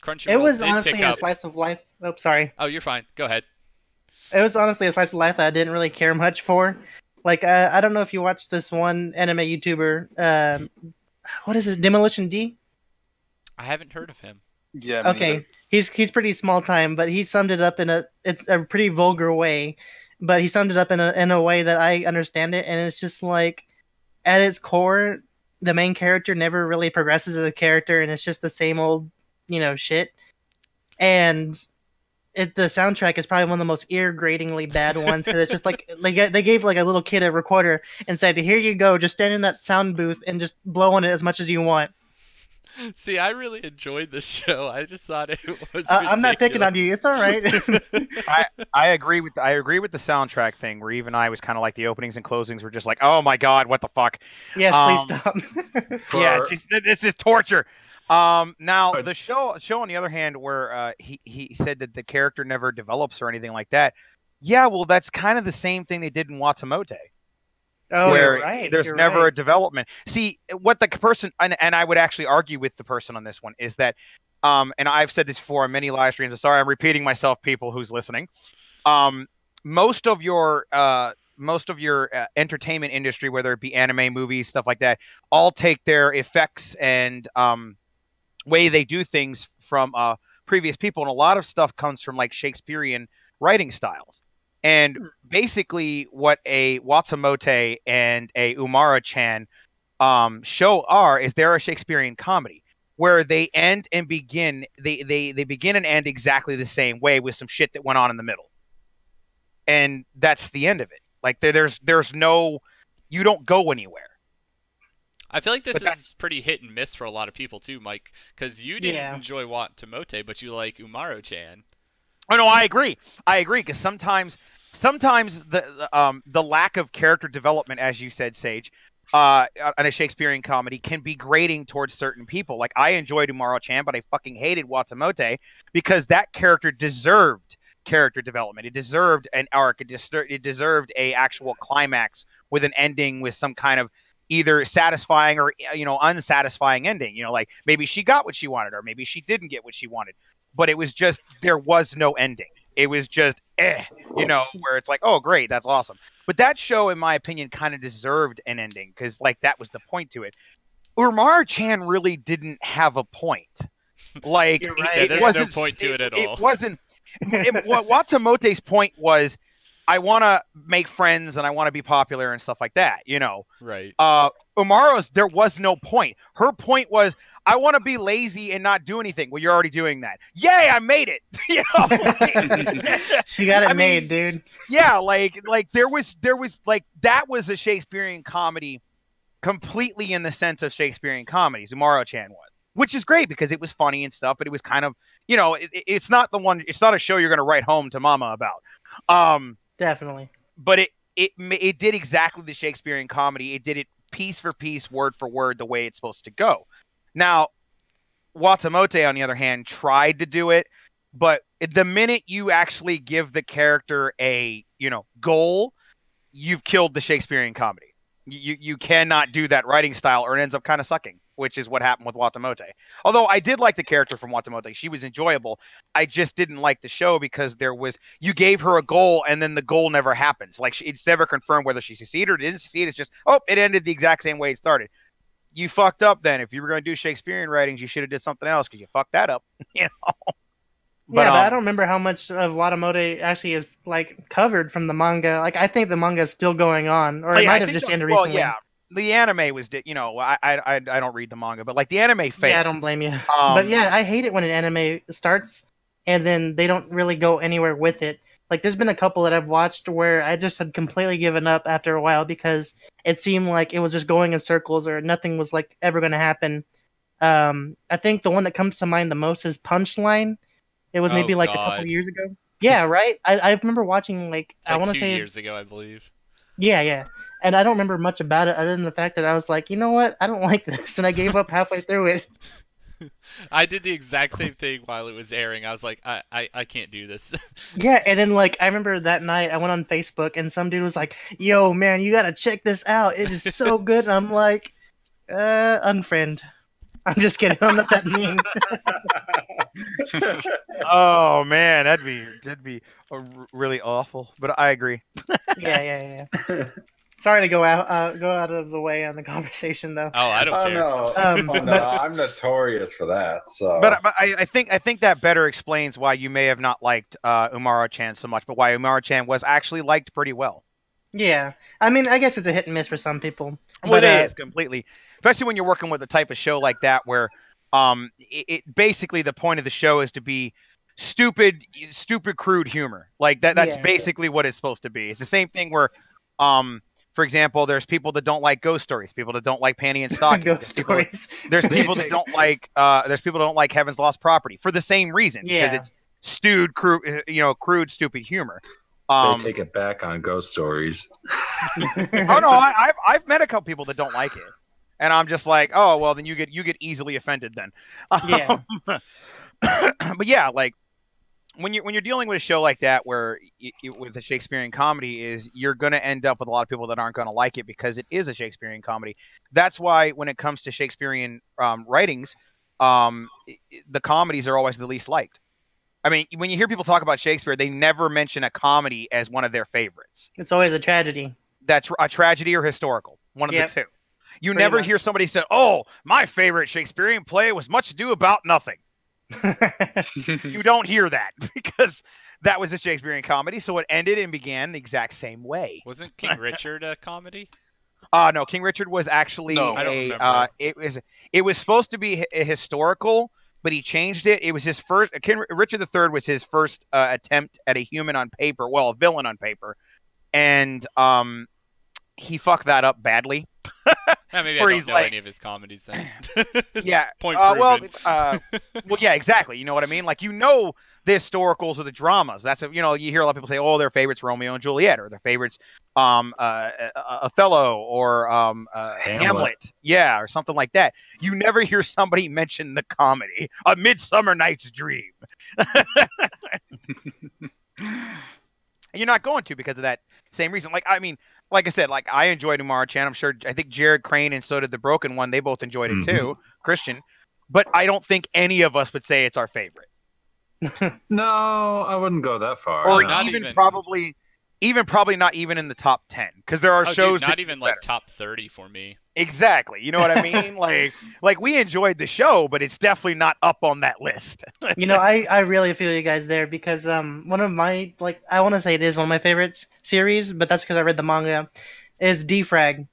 A: Crunchyroll
D: It was
A: did
D: honestly
A: pick
D: a
A: up.
D: slice of life. Oh, sorry.
A: Oh, you're fine. Go ahead.
D: It was honestly a slice of life that I didn't really care much for. Like, I don't know if you watched this one anime YouTuber. what is it, Demolition D?
A: I haven't heard of him.
B: Yeah, me neither.
D: Okay, he's pretty small time, but he summed it up in it's a pretty vulgar way, but he summed it up in a way that I understand it, and it's just like at its core, the main character never really progresses as a character, and it's just the same old, shit. And the soundtrack is probably one of the most ear-gratingly bad ones because it's just like they gave like a little kid a recorder and said, "Here you go, just stand in that sound booth and just blow on it as much as you want."
A: See, I really enjoyed the show. I just thought it was.
D: I'm not picking on you. It's all right.
E: I agree with the soundtrack thing where even I was kind of like the openings and closings were just like, oh my god, what the fuck.
D: Yes, please stop.
E: Yeah, this is torture. Now the show on the other hand, where he said that the character never develops or anything like that. Yeah, well, that's kind of the same thing they did in Watamote.
D: Oh,
E: where
D: you're right.
E: There's
D: You're
E: never
D: right.
E: a development. See, what the person and I would actually argue with the person on this one is that, and I've said this before on many live streams. I'm sorry, I'm repeating myself, people who's listening. Most of your entertainment industry, whether it be anime, movies, stuff like that, all take their effects and way they do things from previous people, and a lot of stuff comes from like Shakespearean writing styles. And basically, what a Watamote and a Umara-chan show is they're a Shakespearean comedy where they end and begin. They begin and end exactly the same way with some shit that went on in the middle, and that's the end of it. Like there's no, you don't go anywhere.
A: I feel like this is pretty hit and miss for a lot of people too, Mike, because you didn't enjoy Watamote, but you like Umaro-chan.
E: Oh no, I agree. Because sometimes the lack of character development, as you said, Sage, on a Shakespearean comedy can be grating towards certain people. Like I enjoyed Umaro-chan, but I fucking hated Watamote because that character deserved character development. It deserved an arc. It deserved a actual climax with an ending with some kind of either satisfying or unsatisfying ending. Like maybe she got what she wanted, or maybe she didn't get what she wanted. But it was just, there was no ending. It was just, where it's like, oh, great, that's awesome. But that show, in my opinion, kind of deserved an ending because, like, that was the point to it. Umaro-chan really didn't have a point. Like,
A: right. There's no point to it at all.
E: It wasn't. What Watamote's point was, I want to make friends and I want to be popular and stuff like that,
A: Right.
E: Umaro's, there was no point. Her point was, I want to be lazy and not do anything. Well, you're already doing that. Yay, I made it.
D: She got it made, dude.
E: Yeah, like there was like that was a Shakespearean comedy completely in the sense of Shakespearean comedies. Umaro-chan was, which is great because it was funny and stuff, but it was kind of, it's not a show you're going to write home to mama about.
D: Definitely.
E: But it did exactly the Shakespearean comedy. It did it piece for piece, word for word, the way it's supposed to go. Now, Watamote, on the other hand, tried to do it, but the minute you actually give the character a, goal, you've killed the Shakespearean comedy. You cannot do that writing style or it ends up kind of sucking, which is what happened with Watamote. Although I did like the character from Watamote. She was enjoyable. I just didn't like the show because you gave her a goal and then the goal never happens. Like it's never confirmed whether she succeeded or didn't succeed. It's just, it ended the exact same way it started. You fucked up then. If you were going to do Shakespearean writings, you should have did something else because you fucked that up.
D: But I don't remember how much of Watamote actually is like covered from the manga. Like I think the manga is still going on, or it might have just ended recently.
E: Yeah, the anime was, I don't read the manga, but like the anime failed.
D: Yeah, I don't blame you. But yeah, I hate it when an anime starts and then they don't really go anywhere with it. Like there's been a couple that I've watched where I just had completely given up after a while because it seemed like it was just going in circles or nothing was like ever going to happen. I think the one that comes to mind the most is Punchline. It was maybe like a couple years ago. Yeah, right. I remember watching I want to say
A: 2 years ago, I believe.
D: Yeah. And I don't remember much about it other than the fact that I was like, you know what? I don't like this, and I gave up halfway through it.
A: I did the exact same thing while it was airing. I was like, I can't do this.
D: Yeah, and then I remember that night I went on Facebook and some dude was like, "Yo, man, you gotta check this out. It is so good." And I'm like, unfriend. I'm just kidding. I'm not that mean.
E: Oh man, that'd be really awful. But I agree.
D: Yeah. Sorry to go out of the way on the conversation though.
A: Oh, I don't
C: Oh
A: care.
C: no, oh no,
D: But
C: I'm notorious for that. So,
E: But I think that better explains why you may have not liked Umara-chan so much, but why Umara-chan was actually liked pretty well.
D: yeah, I mean, I guess it's a hit and miss for some people.
E: Well,
D: But
E: it is completely, especially when you're working with a type of show like that where it basically the point of the show is to be stupid crude humor. Like that's
D: Yeah.
E: basically what it's supposed to be. It's the same thing where for example, there's people that don't like ghost stories, people that don't like Panty and Stocking.
D: ghost stories.
E: There's people that don't like Heaven's Lost Property for the same reason because
D: Yeah.
E: it's stewed, crude, stupid humor.
C: they take it back on ghost stories.
E: Oh no, I've met a couple people that don't like it, and I'm just like, oh well, then you get easily offended then.
D: Yeah.
E: But yeah, like when you're dealing with a show like that where with a Shakespearean comedy is you're going to end up with a lot of people that aren't going to like it because it is a Shakespearean comedy. That's why when it comes to Shakespearean writings, the comedies are always the least liked. I mean, when you hear people talk about Shakespeare, they never mention a comedy as one of their favorites.
D: It's always a tragedy.
E: That's a tragedy or historical, one of
D: Yep.
E: the two. You
D: Pretty
E: never
D: much.
E: hear somebody say, "Oh, my favorite Shakespearean play was Much Ado About Nothing." You don't hear that because that was a Shakespearean comedy, so it ended and began the exact same way.
A: Wasn't King Richard a comedy?
E: No, King Richard was actually
B: No.
A: I don't remember.
E: it was supposed to be a historical, but he changed it. It was his first. Richard III was his first attempt at a human on paper, well, a villain on paper, and he fucked that up badly.
A: Maybe I
E: Where
A: don't
E: he's
A: know
E: like-
A: any of his comedies then.
E: Yeah.
A: Point
E: Well,
A: proven.
E: well, yeah, exactly. You know what I mean? Like, the historicals or the dramas. That's you hear a lot of people say, oh, their favorites Romeo and Juliet, or their favorites Othello or Hamlet. Yeah, or something like that. You never hear somebody mention the comedy, A Midsummer Night's Dream. And you're not going to because of that same reason. Like, I mean, like I said, like I enjoyed Umar-chan. I think Jared Crane and so did the Broken One. They both enjoyed it too, Christian. But I don't think any of us would say it's our favorite,
C: No, I wouldn't go that far.
E: or
C: no.
A: not
E: even
A: even-
E: probably not even in the top 10, because there are
A: Oh,
E: shows
A: dude, not
E: that
A: even
E: do
A: like
E: better.
A: top 30 for me.
E: Exactly. You know what I mean? like we enjoyed the show, but it's definitely not up on that list.
D: You know, I really feel you guys there because one of my I want to say it is one of my favorite series, but that's because I read the manga, is Defrag.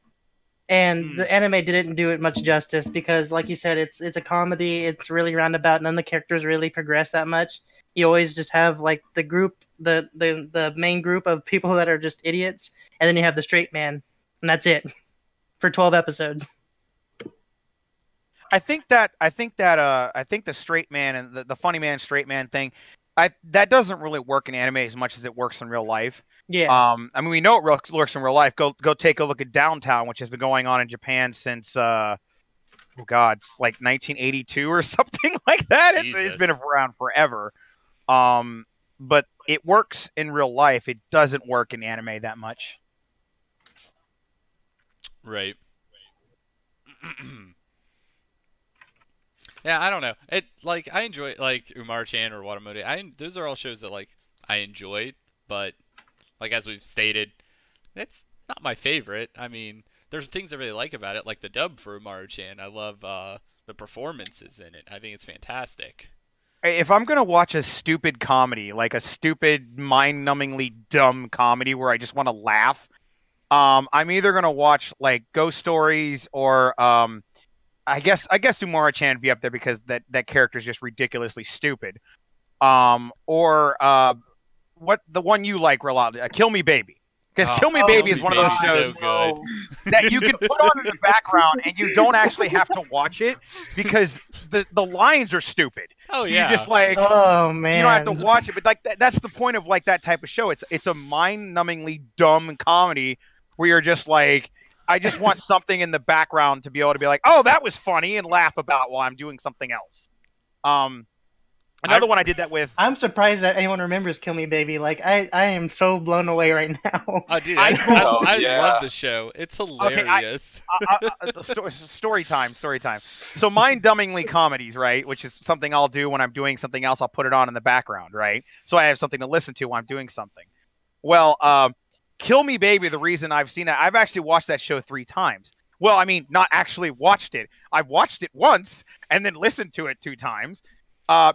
D: And the anime didn't do it much justice because, like you said, it's a comedy. It's really roundabout. None of the characters really progress that much. You always just have like the group, the main group of people that are just idiots, and then you have the straight man, and that's it for 12 episodes.
E: I think the straight man and the funny man straight man thing, that doesn't really work in anime as much as it works in real life.
D: Yeah,
E: I mean, we know it works in real life. Go take a look at Downtown, which has been going on in Japan since oh god, it's like 1982 or something like that. It's
A: Jesus.
E: been around forever. But it works in real life. It doesn't work in anime that much.
A: Right. Yeah, I don't know. I enjoy like Umar-chan or Watamote. Those are all shows that like I enjoyed, but like as we've stated, it's not my favorite. I mean, there's things I really like about it, like the dub for Umar-chan. I love the performances in it. I think it's fantastic.
E: If I'm gonna watch a stupid comedy, like a stupid, mind-numbingly dumb comedy where I just want to laugh, I'm either gonna watch like Ghost Stories or I guess Umara-chan would be up there because that character is just ridiculously stupid. Or what the one you like a lot, Kill Me Baby. Because
A: Oh,
E: Kill Me
D: Kill
E: Baby
A: Me
E: is one of those
A: Baby's
E: shows
A: so good.
E: that you can put on in the background and you don't actually have to watch it because the lines are stupid.
A: Oh
E: So
A: yeah.
E: you just like
D: oh
E: you
D: man,
E: don't have to watch it, but like that's the point of like that type of show. It's a mind-numbingly dumb comedy where you're just like, I just want something in the background to be able to be like, oh, that was funny, and laugh about while I'm doing something else. Another one I did that with.
D: I'm surprised that anyone remembers Kill Me Baby. Like I am so blown away right now.
A: Oh, dude,
E: Oh,
A: I
B: yeah.
A: love the show. It's hilarious.
E: Story time. So mind-numbingly comedies, right? Which is something I'll do when I'm doing something else. I'll put it on in the background, right? So I have something to listen to while I'm doing something. Well, Kill Me Baby, the reason I've seen that, I've actually watched that show 3 times. Well, I mean, not actually watched it. I've watched it once and then listened to it 2 times.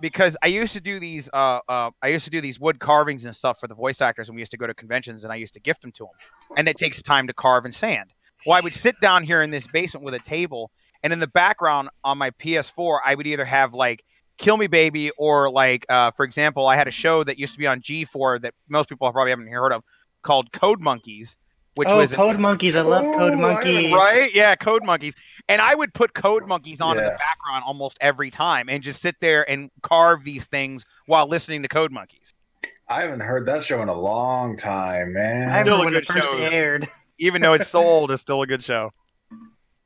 E: Because I used to do these wood carvings and stuff for the voice actors, and we used to go to conventions, and I used to gift them to them. And it takes time to carve and sand. Well, I would sit down here in this basement with a table, and in the background on my PS4, I would either have like Kill Me Baby or like, for example, I had a show that used to be on G4 that most people probably haven't heard of called Code Monkeys, which was
D: Code Monkeys. I love Code Monkeys.
E: Right? Yeah, Code Monkeys. And I would put Code Monkeys on in the background almost every time and just sit there and carve these things while listening to Code Monkeys.
C: I haven't heard that show in a long time, man.
D: I remember when it first aired.
E: Even though it's so old, it's still a good show.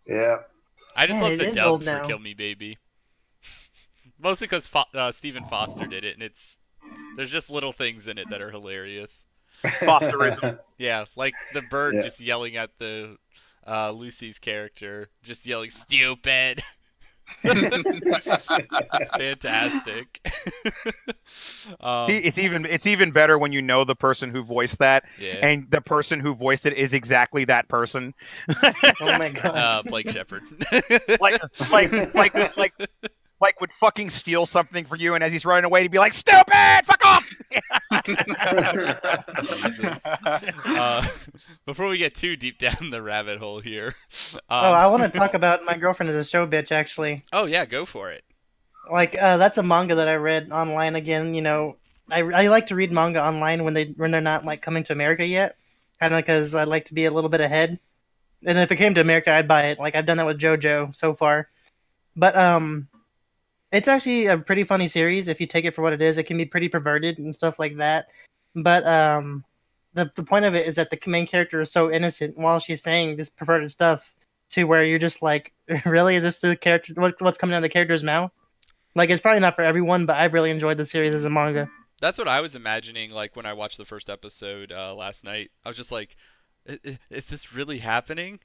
C: Yeah.
A: I just love the
D: is
A: dub
D: old
A: for
D: now.
A: Kill Me Baby. Mostly because Stephen Foster did it, and there's just little things in it that are hilarious.
E: Fosterism.
A: Yeah, like the bird
C: Yeah.
A: just yelling at the Lucy's character, just yelling "stupid." It's fantastic.
E: It's even better when you know the person who voiced that,
A: Yeah.
E: and the person who voiced it is exactly that person.
D: Oh my god.
A: Blake Shepard.
E: Like would fucking steal something for you, and as he's running away, he'd be like, "Stupid! Fuck off!"
A: Jesus. Before we get too deep down the rabbit hole here.
D: I want to talk about My Girlfriend is a Show Bitch, actually.
A: Oh yeah, go for it.
D: Like, that's a manga that I read online again. You know, I like to read manga online when they're not like coming to America yet, kind of because I like to be a little bit ahead. And if it came to America, I'd buy it. Like I've done that with JoJo so far. But it's actually a pretty funny series if you take it for what it is. It can be pretty perverted and stuff like that. But the point of it is that the main character is so innocent while she's saying this perverted stuff, to where you're just like, really, is this the character? What's coming out of the character's mouth? Like, it's probably not for everyone, but I've really enjoyed the series as a manga.
A: That's what I was imagining. Like when I watched the first episode last night, I was just like, "Is this really happening?"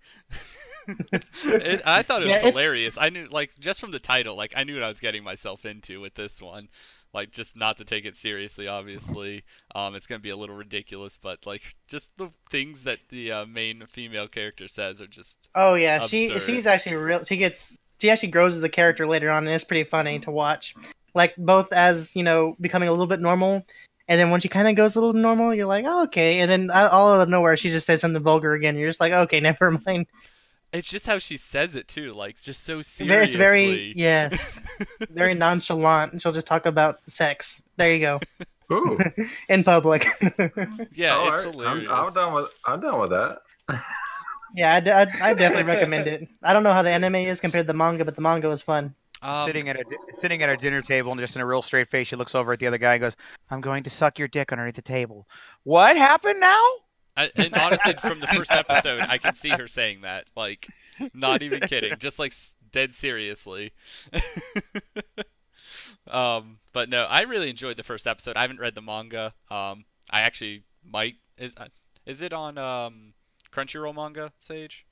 A: I thought it was hilarious. I knew, like, just from the title, like I knew what I was getting myself into with this one. Like, just not to take it seriously, obviously. It's gonna be a little ridiculous, but like, just the things that the main female character says are just.
D: Oh yeah,
A: absurd.
D: she's actually real. She actually grows as a character later on, and it's pretty funny to watch. Like both as becoming a little bit normal, and then when she kind of goes a little normal, you're like, oh, okay, and then all out of nowhere she just says something vulgar again. You're just like, okay, never mind.
A: It's just how she says it too, like just so seriously.
D: It's very very nonchalant, and she'll just talk about sex. There you go.
C: Ooh.
D: In public.
A: Yeah,
C: All
A: it's
C: right.
A: hilarious.
C: I'm done with that.
D: Yeah, I definitely recommend it. I don't know how the anime is compared to the manga, but the manga was fun.
E: Sitting at a dinner table, and just in a real straight face, she looks over at the other guy and goes, "I'm going to suck your dick underneath the table." What happened now?
A: And honestly, from the first episode, I can see her saying that. Like, not even kidding. Just, like, dead seriously. But no, I really enjoyed the first episode. I haven't read the manga. I actually might. Is it on Crunchyroll manga, Sage?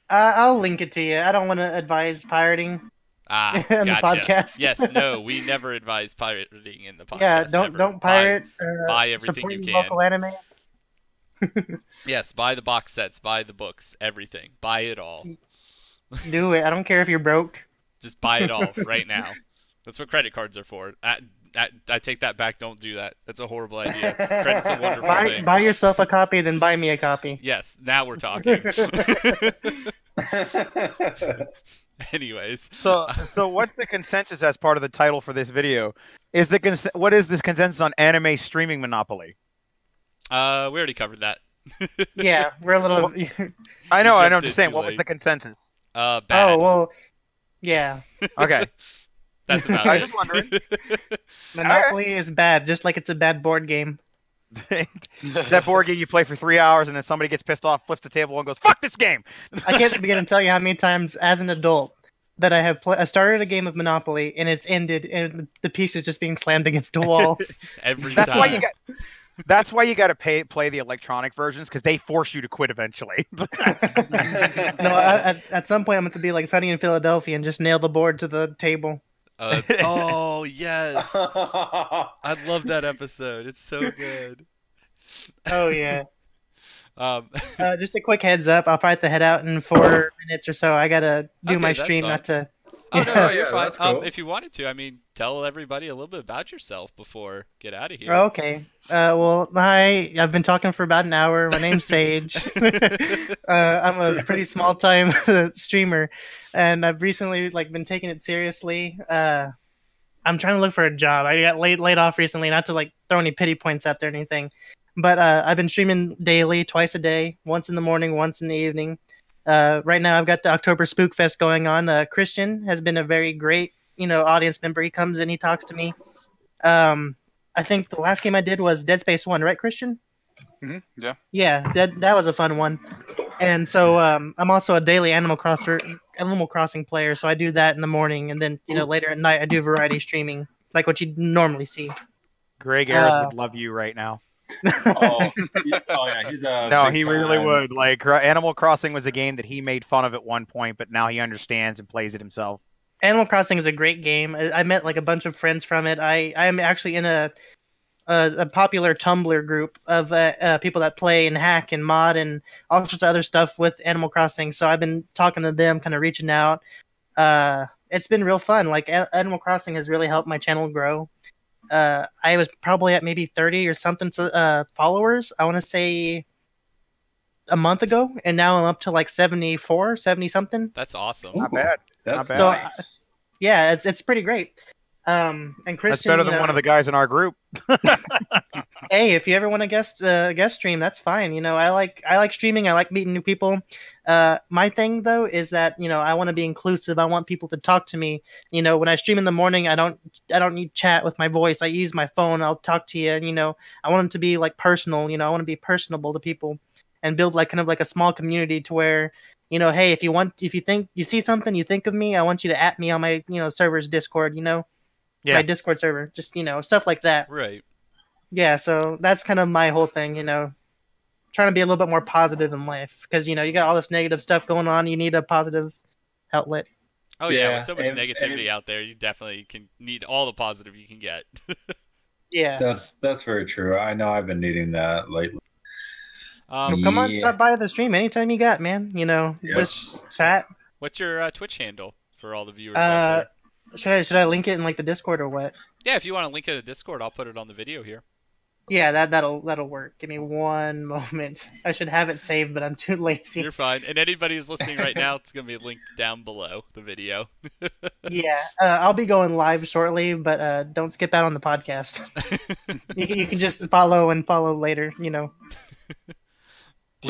D: I'll link it to you. I don't want to advise pirating
A: Ah,
D: in the
A: gotcha.
D: podcast.
A: Yes, no, we never advise pirating in the podcast.
D: Yeah,
A: Never.
D: don't pirate.
A: Buy everything
D: support
A: you
D: your
A: can.
D: local anime.
A: Yes, buy the box sets, buy the books, everything. Buy it all.
D: Do it. I don't care if you're broke.
A: Just buy it all right now. That's what credit cards are for. I take that back. Don't do that. That's a horrible idea. Credit's a wonderful thing.
D: Buy yourself a copy, then buy me a copy.
A: Yes, now we're talking. Anyways.
E: So what's the consensus as part of the title for this video? What is this consensus on anime streaming monopoly?
A: We already covered that.
D: Yeah, we're a little.
E: I know. I'm
A: jumped
E: just
A: in
E: saying.
A: too
E: What was
A: late.
E: the consensus?
A: Bad.
D: Oh well, yeah.
E: Okay.
A: That's about
E: I
A: it.
E: was just wondering.
D: Monopoly is bad, just like it's a bad board game.
E: It's that board game you play for 3 hours, and then somebody gets pissed off, flips the table, and goes, "Fuck this game."
D: I can't begin to tell you how many times, as an adult, that I have I started a game of Monopoly and it's ended, and the piece is just being slammed against a wall.
A: Every
E: That's
A: time.
E: why you got. That's why you got to play the electronic versions, because they force you to quit eventually.
D: No, at some point I'm going to be like Sunny in Philadelphia and just nail the board to the table.
A: Oh yes, I love that episode. It's so good.
D: Oh yeah.
A: Um,
D: Just a quick heads up. I'll probably have to head out in 4 minutes or so. I gotta do
A: okay,
D: my
A: that's
D: stream,
A: fine.
D: not to.
A: Oh no,
C: Oh
A: no,
D: Yeah.
A: you're
C: yeah,
A: fine.
C: that's cool.
A: If you wanted to, I mean, tell everybody a little bit about yourself before get out of here.
D: Oh, okay. Well, hi. I've been talking for about an hour. My name's Sage. I'm a pretty small time streamer, and I've recently been taking it seriously. I'm trying to look for a job. I got laid off recently, not to throw any pity points out there or anything, but I've been streaming daily, twice a day, once in the morning, once in the evening. Right now, I've got the October Spook Fest going on. Christian has been a very great, audience member. He comes in, he talks to me. Um, I think the last game I did was Dead Space 1, right, Christian?
B: Yeah.
D: Yeah, that was a fun one. And so I'm also a daily Animal Crossing player, so I do that in the morning, and then later at night I do variety streaming, like what you normally see.
E: Greg Ayers would love you right now.
C: Oh, yeah, he's a
E: No,
C: big
E: he really
C: time.
E: would. Animal Crossing was a game that he made fun of at one point, but now he understands and plays it himself.
D: Animal Crossing is a great game. I met a bunch of friends from it. I'm actually in a popular Tumblr group of people that play and hack and mod and all sorts of other stuff with Animal Crossing. So I've been talking to them, kind of reaching out. It's been real fun. Animal Crossing has really helped my channel grow. I was probably at maybe 30 or something followers, I want to say a month ago, and now I'm up to 74, 70 something.
A: That's awesome.
E: Not bad.
C: That's
E: Not bad.
D: So
C: nice.
D: yeah, it's pretty great. And
E: That's
D: Christian,
E: better than one of the guys in our group.
D: hey, if you ever want to guest stream, that's fine. I like streaming. I like meeting new people. My thing though is that I want to be inclusive. I want people to talk to me. When I stream in the morning, I don't need chat with my voice. I use my phone. I'll talk to you. And, I want it to be personal. I want to be personable to people and build kind of a small community to where hey, if you think you see something, you think of me, I want you to at me on my server's Discord.
E: Yeah.
D: My Discord server, just stuff like that.
A: Right.
D: Yeah, so that's kind of my whole thing, trying to be a little bit more positive in life because you got all this negative stuff going on. You need a positive outlet.
A: Oh yeah,
C: Yeah,
A: with so much
C: and-
A: negativity out there, you definitely can need all the positive you can get.
D: Yeah.
C: That's very true. I know I've been needing that lately.
D: Well, come on,
C: Yeah.
D: stop by the stream anytime you got, man. Just chat.
A: What's your Twitch handle for all the viewers out there?
D: Should I link it in the Discord or what?
A: Yeah, if you want to link it in the Discord, I'll put it on the video here.
D: Yeah, that'll work. Give me one moment. I should have it saved, but I'm too lazy.
A: You're fine. And anybody who's listening right now, it's going to be linked down below the video.
D: Yeah, I'll be going live shortly, but don't skip out on the podcast. You can just follow later.
B: Do you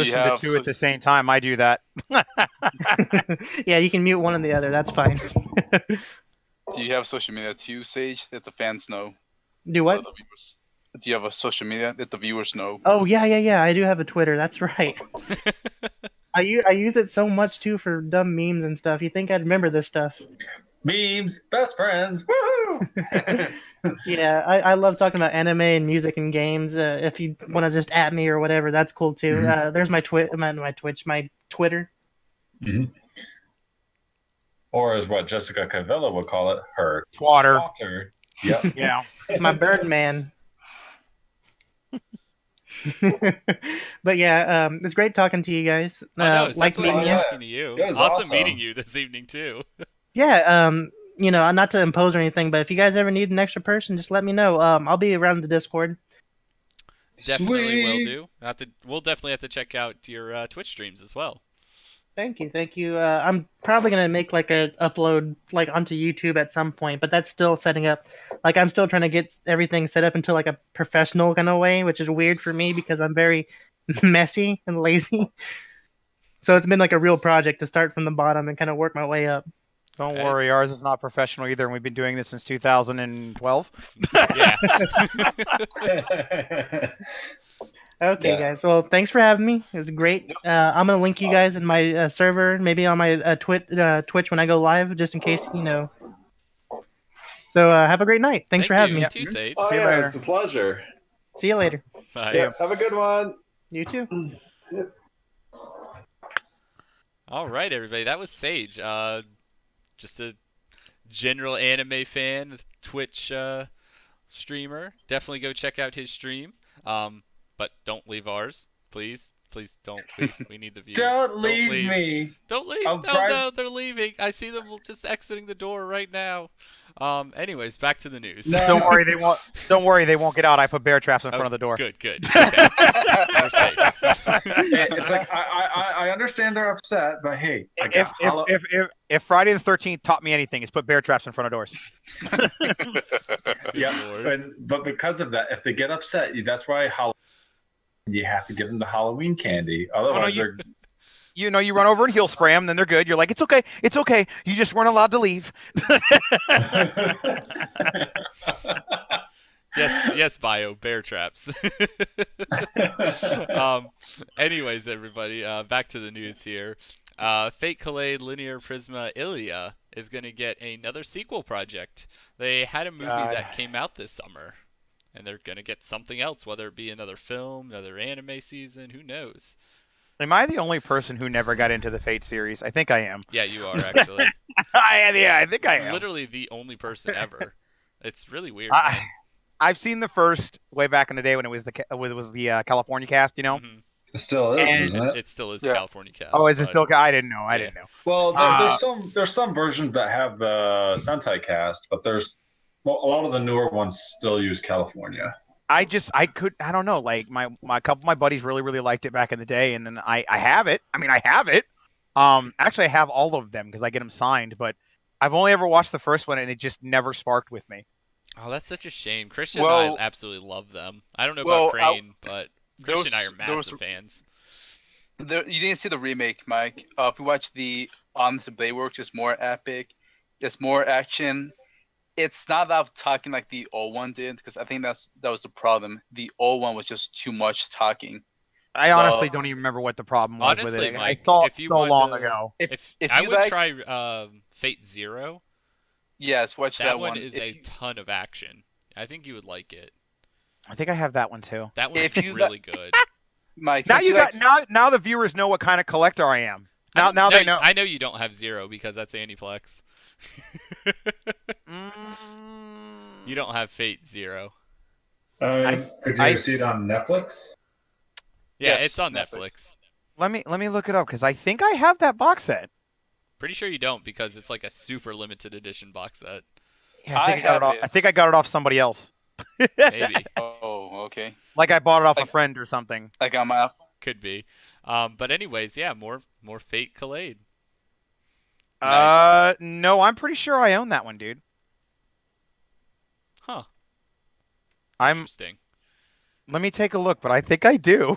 E: Listen to
B: have
E: two at the same time. I do that.
D: Yeah, you can mute one and the other. That's fine.
B: do you have social media too, Sage, that the fans know?
D: Do what?
B: Or the viewers? Do you have a social media that the viewers know?
D: Oh yeah. I do have a Twitter. That's right. I use it so much too for dumb memes and stuff. You think I'd remember this stuff?
C: Memes, best friends. Woohoo!
D: Yeah, I love talking about anime and music and games. If you want to just at me or whatever, that's cool too.
C: Mhm.
D: There's my my Twitter.
C: Mhm. Or as what Jessica Cavella would call it, her
E: Twatter.
C: Twatter. Yep.
E: Yeah.
D: My Birdman. But yeah, it's great talking to you guys.
A: Oh, no, it's
D: Like
A: definitely
D: meeting
C: yeah.
D: you.
A: talking to you.
C: It was
A: Awesome
C: awesome.
A: meeting you this evening, too.
D: Yeah, not to impose or anything, but if you guys ever need an extra person, just let me know. I'll be around the Discord.
A: Definitely will
C: Sweet.
A: do. We'll definitely have to check out your Twitch streams as well.
D: Thank you. I'm probably gonna make a upload onto YouTube at some point, but that's still setting up. I'm still trying to get everything set up into a professional kind of way, which is weird for me because I'm very messy and lazy. So it's been a real project to start from the bottom and kind of work my way up.
E: Don't
A: Right.
E: worry, ours is not professional either, and we've been doing this since 2012.
A: Yeah.
D: Okay,
C: Yeah.
D: guys. Well, thanks for having me. It was great. I'm gonna link you guys in my server, maybe on my Twitch when I go live, just in case. So have a great night. Thanks for
A: Thank
D: having
A: you.
D: me.
A: You too, Sage.
C: Oh
E: See you
C: yeah,
E: later.
C: it's a pleasure.
D: See you later.
A: Bye.
C: Yeah, have a good one.
D: You too.
A: All right, everybody. That was Sage. Just a general anime fan, Twitch streamer. Definitely go check out his stream. But don't leave ours, please. Please don't leave. We need the views.
C: Don't leave me.
A: Don't leave.
C: I'll
A: Oh no, they're leaving. I see them just exiting the door right now. Anyways, back to the news.
C: No.
E: Don't worry, they won't. Don't worry, they won't get out. I put bear traps in front of the door.
A: Good. Okay. We're safe.
C: It's like I understand they're upset, but hey, I got
E: If Friday the 13th taught me anything, it's put bear traps in front of doors.
C: yeah, but because of that, if they get upset, that's why you have to give them the Halloween candy. Otherwise,
E: you run over and heal spray them, then they're good. You're like, it's okay. You just weren't allowed to leave.
A: Yes, bio bear traps. Anyways, everybody, back to the news here. Fate Collade Linear Prisma Ilia is going to get another sequel project. They had a movie that came out this summer, and they're going to get something else, whether it be another film, another anime season, who knows.
E: Am I the only person who never got into the Fate series? I think I am.
A: Yeah, you are, actually.
E: I think I am.
A: Literally the only person ever. It's really weird.
E: I've seen the first way back in the day when it was the California cast, you know?
A: Mm-hmm.
C: It still is, isn't it?
A: It still is the California cast.
E: Oh, is it still? I didn't know. I didn't know.
C: Well, there's some versions that have the Sentai cast, but a lot of the newer ones still use California.
E: I don't know. Like my couple of my buddies really liked it back in the day, and then I have it. I mean, I have it. Actually, I have all of them because I get them signed, but I've only ever watched the first one, and it just never sparked with me.
A: Oh, that's such a shame. Christian and I absolutely love them. I don't know about Crane, but Christian and I are massive fans.
B: You didn't see the remake, Mike. If you watch the On the Blade Works, it's more epic. It's more action. It's not that talking like the old one did, because I think that was the problem. The old one was just too much talking.
E: I honestly don't even remember what the problem was with it.
A: Mike,
E: I saw it so long ago.
B: If
A: I
B: you
A: would try Fate Zero.
B: Yes, watch that one.
A: That one is a ton of action. I think you would like it.
E: I think I have that one too.
A: That one's really good.
B: Mike,
E: now the viewers know what kind of collector I am. Now they know.
A: I know you don't have Zero because that's Aniplex. You don't have Fate Zero.
C: Could you see it on Netflix?
A: Yeah,
B: Yes,
A: it's on Netflix.
E: Let me look it up because I think I have that box set.
A: Pretty sure you don't because it's like a super limited edition box set.
E: Yeah, I think I got it off somebody else.
A: Maybe.
B: Oh, okay.
E: Like I bought it off a friend or something.
B: Like on my
A: Could be. But anyways, yeah, more Fate Collade.
B: Nice.
E: No, I'm pretty sure I own that one, dude.
A: Huh.
E: I'm
A: Interesting.
E: Let me take a look, but I think I do.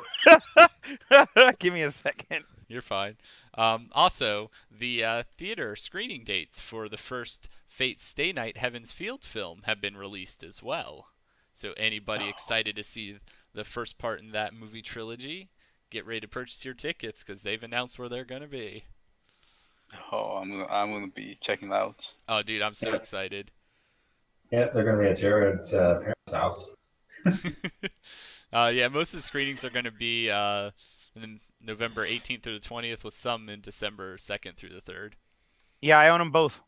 E: Give me a second.
A: You're fine. Also, the theater screening dates for the first Fate Stay Night Heaven's Field film have been released as well. So anybody excited to see the first part in that movie trilogy, get ready to purchase your tickets because they've announced where they're going to be.
B: Oh, I'm gonna be checking it out.
A: Oh, dude, I'm so excited.
C: Yeah, they're gonna be at Jared's parents' house.
A: Yeah, most of the screenings are going to be in November 18th through the 20th, with some in December 2nd through the 3rd.
E: Yeah, I own them both.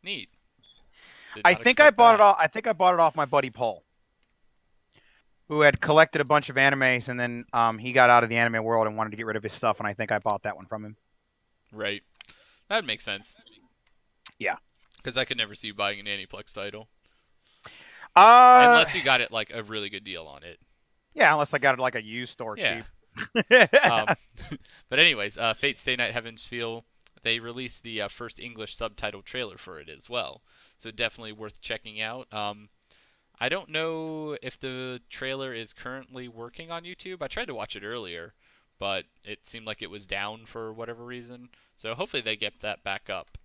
A: Neat.
E: I think I bought it off my buddy Paul, who had collected a bunch of animes, and then he got out of the anime world and wanted to get rid of his stuff, and I think I bought that one from him.
A: Right. That would make sense.
E: Yeah.
A: Because I could never see you buying an Aniplex title.
E: Unless
A: you got it like a really good deal on it.
E: Yeah, unless I got it like a used store cheap.
A: But anyways, Fate Stay Night Heaven's Field, they released the first English subtitle trailer for it as well. So definitely worth checking out. I don't know if the trailer is currently working on YouTube. I tried to watch it earlier, but it seemed like it was down for whatever reason. So hopefully they get that back up.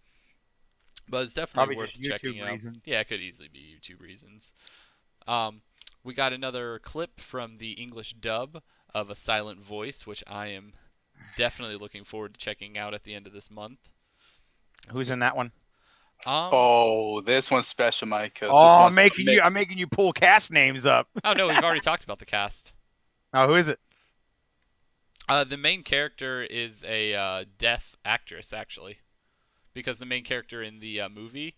A: But it's definitely worth checking out. Yeah, it could easily be YouTube reasons. We got another clip from the English dub of A Silent Voice, which I am definitely looking forward to checking out at the end of this month.
E: Who's in that one?
B: This one's special, Mike.
E: I'm making you pull cast names up.
A: Oh no, we've already talked about the cast.
E: Oh, who is it?
A: The main character is a deaf actress, actually, because the main character in the movie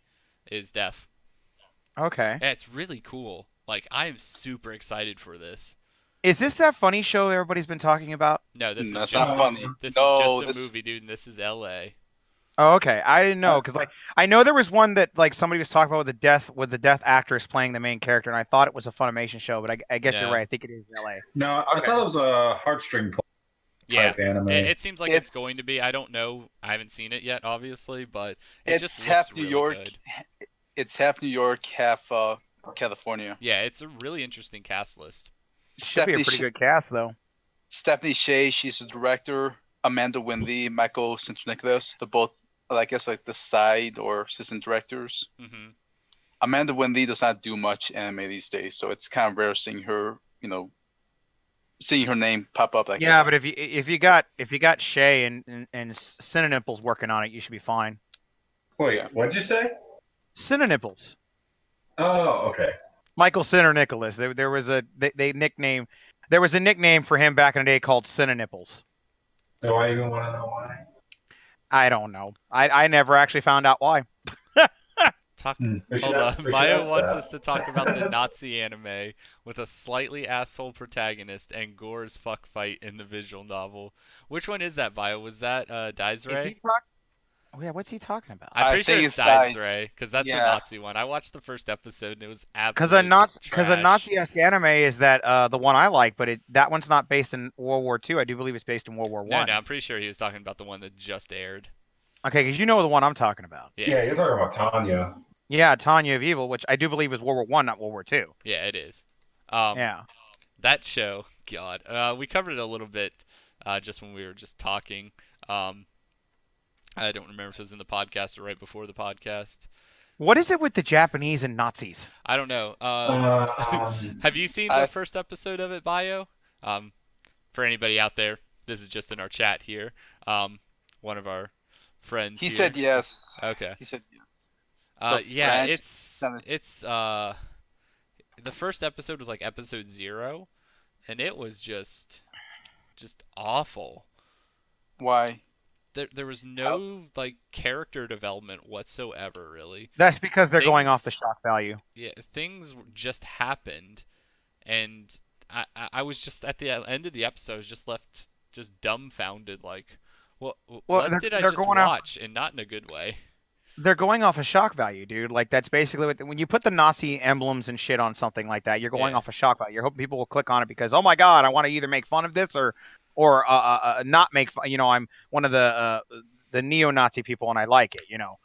A: is deaf.
E: Okay.
A: Yeah, it's really cool. Like, I am super excited for this.
E: Is this that funny show everybody's been talking about?
A: No, this
B: No,
A: is
B: that's not
A: just
B: funny.
A: this is just
B: No,
A: a
B: this
A: movie, dude, and this is L.A.
E: Oh, okay. I didn't know
C: Uh,
E: because like I know there was one that like somebody was talking about with the death actress playing the main character, and I thought it was a Funimation show, but I guess you're
A: No.
E: right. I think it is LA.
C: No, I
E: Okay.
C: thought it was a heartstring
A: Yeah,
C: type anime.
A: it seems like it's going
B: it's
A: to be. I don't know. I haven't seen it yet, obviously, but it
B: it's
A: just looks
B: half New
A: really
B: York.
A: good.
B: It's half New York, half California.
A: Yeah, it's a really interesting cast list.
E: Should be a
B: Stephanie
E: pretty
B: Sh-
E: good cast though.
B: Stephanie Shea, she's the director. Amanda Winley, Michael Sinterniklaas, they're both, I guess, like the side or assistant directors.
A: Hmm.
B: Amanda Winley does not do much anime these days, so it's kind of rare seeing her, seeing her name pop up like
E: Yeah,
B: that.
E: but if you got Shay and Cinenipples working on it, you should be fine.
C: Wait,
B: Yeah.
C: what'd you say?
E: Cinenipples.
C: Oh, okay.
E: Michael Sinner Nicholas. There was a they nickname. There was a nickname for him back in the day called Cinenipples.
C: Do I even want to know why?
E: I don't know. I never actually found out why.
A: Talk.
C: We should
A: Hold
C: ask-
A: on.
C: we should
A: Bio
C: ask
A: wants
C: that.
A: us to talk about the Nazi anime with a slightly asshole protagonist and Gore's fuck fight in the visual novel. Which one is that, Bio? Was that
E: Is
A: Daizure?
E: he talk? Oh yeah, what's he talking about?
A: I'm
B: I
A: pretty sure
B: think
A: it's
B: it's Daiz.
A: Daizure because that's the
B: Yeah.
A: Nazi one. I watched the first episode and it was
E: Because
A: absolute
E: a
A: trash.
E: Nazi-esque anime is that the one I like, but that one's not based in World War II. I do believe it's based in World War
A: No,
E: One.
A: no, I'm pretty sure he was talking about the one that just aired.
E: Okay, because you know the one I'm talking about.
A: Yeah,
C: Yeah, you're talking about Tanya.
E: Yeah, Tanya of Evil, which I do believe is World War One, not World War II.
A: yeah, it is.
E: Yeah.
A: That show, God, we covered it a little bit just when we were just talking. I don't remember if it was in the podcast or right before the podcast.
E: What is it with the Japanese and Nazis?
A: I don't know.
C: Um,
A: Have you seen
B: I-
A: the first episode of it, Bio? For anybody out there, this is just in our chat here. One of our friends.
B: He
A: here.
B: said yes.
A: Okay.
B: He said yes.
A: Yeah,
B: French-
A: it's the first episode was like episode 0, and it was just awful.
B: Why?
A: There was no like character development whatsoever, really.
E: That's because they're going off the
A: Things-
E: shock value.
A: Yeah, things just happened, and I was just at the end of the episode, I was just left just dumbfounded, like, what
E: Well,
A: did I
E: they're
A: just
E: going off-
A: watch, and not in a good way.
E: They're going off a shock value, dude. Like that's basically when you put the Nazi emblems and shit on something like that, you're going
A: Yeah.
E: off a shock value. You're hoping people will click on it because oh my god, I want to either make fun of this or not make fun. You know, I'm one of the neo-Nazi people and I like it. You know,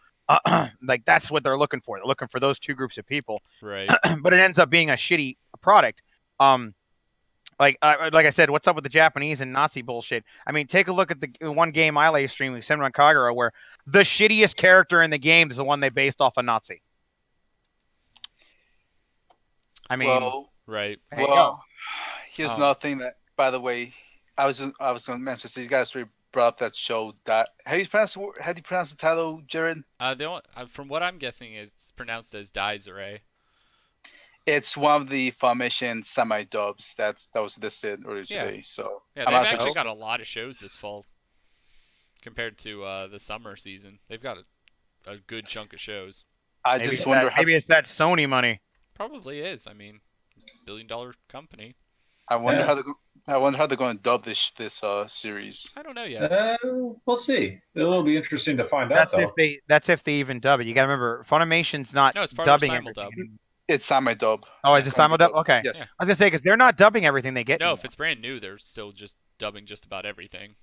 E: like that's what they're looking for. They're looking for those two groups of people.
A: Right.
E: But it ends up being a shitty product. Like I said, what's up with the Japanese and Nazi bullshit? I mean, take a look at the one game I live streaming, Senran Kagura, where the shittiest character in the game is the one they based off a Nazi. I mean,
B: Well,
A: Right.
E: there you
B: well, here's
A: Um,
B: nothing that. By the way, I was going to mention. So you guys already brought up that show. How do you pronounce the title, Jared?
A: From what I'm guessing, it's pronounced as Daizure.
B: It's one of the Funimation semi-dubs that was listed earlier
A: Yeah.
B: today. So
A: Yeah,
B: I'm
A: they've
B: actually
A: actually
B: just-
A: got a lot of shows this fall compared to the summer season. They've got a good chunk of shows.
B: I
E: maybe
B: just
E: it's
B: wonder
E: that, maybe it's that Sony money.
A: Probably is. I mean, billion-dollar company.
B: I wonder
C: Yeah.
B: how they're going to dub this series.
A: I don't know yet.
C: We'll see. It'll be interesting to find out, though.
E: That's if they even dub it. You got to remember, Funimation's not
A: No, it's part of
E: dubbing
A: simuldub.
E: everything.
B: It's semi-dub.
E: Oh, is it simuldub? Okay.
B: Yes.
A: Yeah.
E: I was gonna say because they're not dubbing everything they get.
A: No,
E: anymore.
A: if it's brand new, they're still just dubbing just about everything.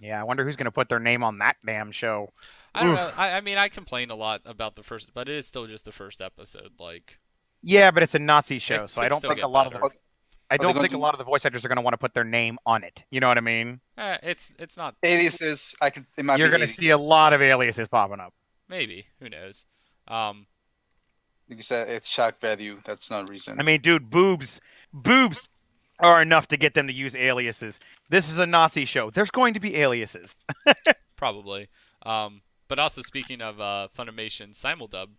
E: Yeah, I wonder who's gonna put their name on that damn show.
A: I don't
E: Oof.
A: know. I mean, I complain a lot about the first, but it is still just the first episode. Like,
E: Yeah, but it's a Nazi show,
A: It
E: so I
A: could
E: don't
A: still
E: think
A: get
E: a lot
A: better.
E: of the I
B: they
E: don't
B: gonna
E: think a
B: do-
E: lot of the voice actors are gonna want to put their name on it. You know what I mean?
A: it's not.
B: Aliases. It might
E: You're
B: be
E: gonna see a lot of aliases popping up.
A: Maybe. Who knows?
B: Like you said, it's shock value. That's not a reason.
E: I mean, dude, boobs are enough to get them to use aliases. This is a Nazi show. There's going to be aliases.
A: Probably. But also speaking of Funimation simuldub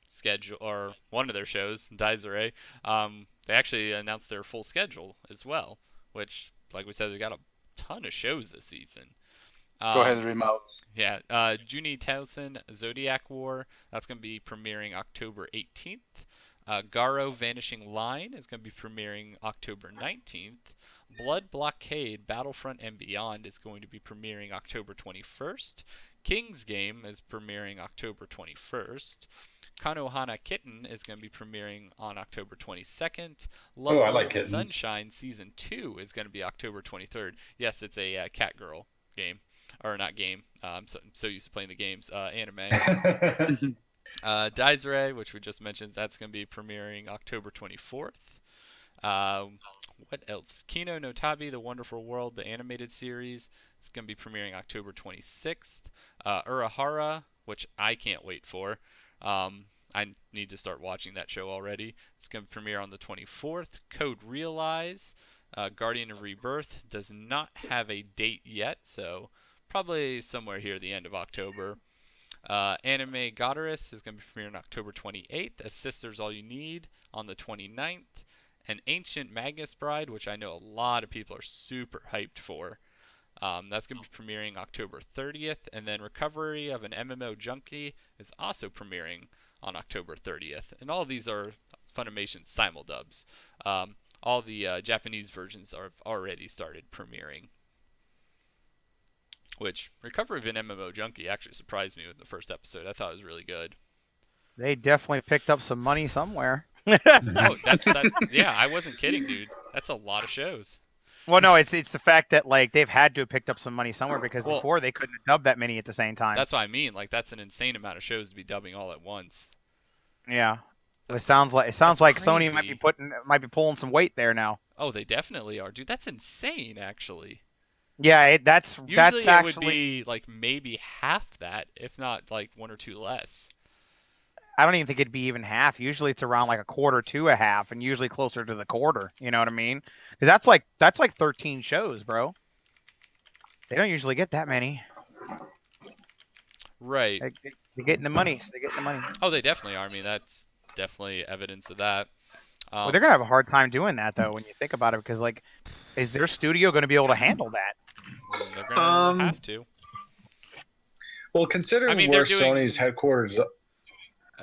A: schedule, or one of their shows, Daizure, they actually announced their full schedule as well, which, like we said, they got a ton of shows this season.
B: Go ahead and read 'em out.
A: Yeah, Juni Towson, Zodiac War. That's going to be premiering October 18th. Garo Vanishing Line is going to be premiering October 19th. Blood Blockade Battlefront and Beyond is going to be premiering October 21st. King's Game is premiering October 21st. Konohana Kitten is going to be premiering on October 22nd. Love
C: Oh, I
A: Live
C: like kittens.
A: Sunshine Season 2 is going to be October 23rd. Yes, it's a cat girl game. Or not game. I'm so used to playing the games. Anime. Daizere, which we just mentioned, that's going to be premiering October 24th. What else? Kino no Tabi, The Wonderful World, the animated series. It's going to be premiering October 26th. Urahara, which I can't wait for. I need to start watching that show already. It's going to premiere on the 24th. Code Realize, Guardian of Rebirth, does not have a date yet, so probably somewhere here at the end of October. Anime Goddess is going to be premiering October 28th. A Sister's All You Need on the 29th. An Ancient Magus Bride, which I know a lot of people are super hyped for. That's going to be premiering October 30th. And then Recovery of an MMO Junkie is also premiering on October 30th. And all of these are Funimation simuldubs. All the Japanese versions have already started premiering. Which, Recovery of an MMO Junkie actually surprised me with the first episode. I thought it was really good.
E: They definitely picked up some money somewhere.
A: Oh, yeah, I wasn't kidding, dude. That's a lot of shows.
E: Well, no, it's the fact that like they've had to have picked up some money somewhere because
A: Well,
E: before they couldn't have dubbed that many at the same time.
A: That's what I mean. Like, that's an insane amount of shows to be dubbing all at once.
E: Yeah.
A: That's-
E: It sounds like
A: that's
E: Sony
A: crazy.
E: might be pulling some weight there now.
A: Oh, they definitely are, dude. That's insane, actually.
E: Yeah, that's
A: Usually it
E: actually
A: would be like maybe half that, if not like one or two less.
E: I don't even think it'd be even half. Usually it's around like a quarter to a half, and usually closer to the quarter. You know what I mean? Because that's like 13 shows, bro. They don't usually get that many.
A: Right.
E: They're getting the money. So they're getting the money.
A: Oh, they definitely are. I mean, that's definitely evidence of that.
E: Well, they're gonna have a hard time doing that though when you think about it, because like, is their studio going to be able to handle that?
A: They're gonna have to.
C: Well, considering
A: I mean,
C: where
A: they're doing-
C: Sony's headquarters.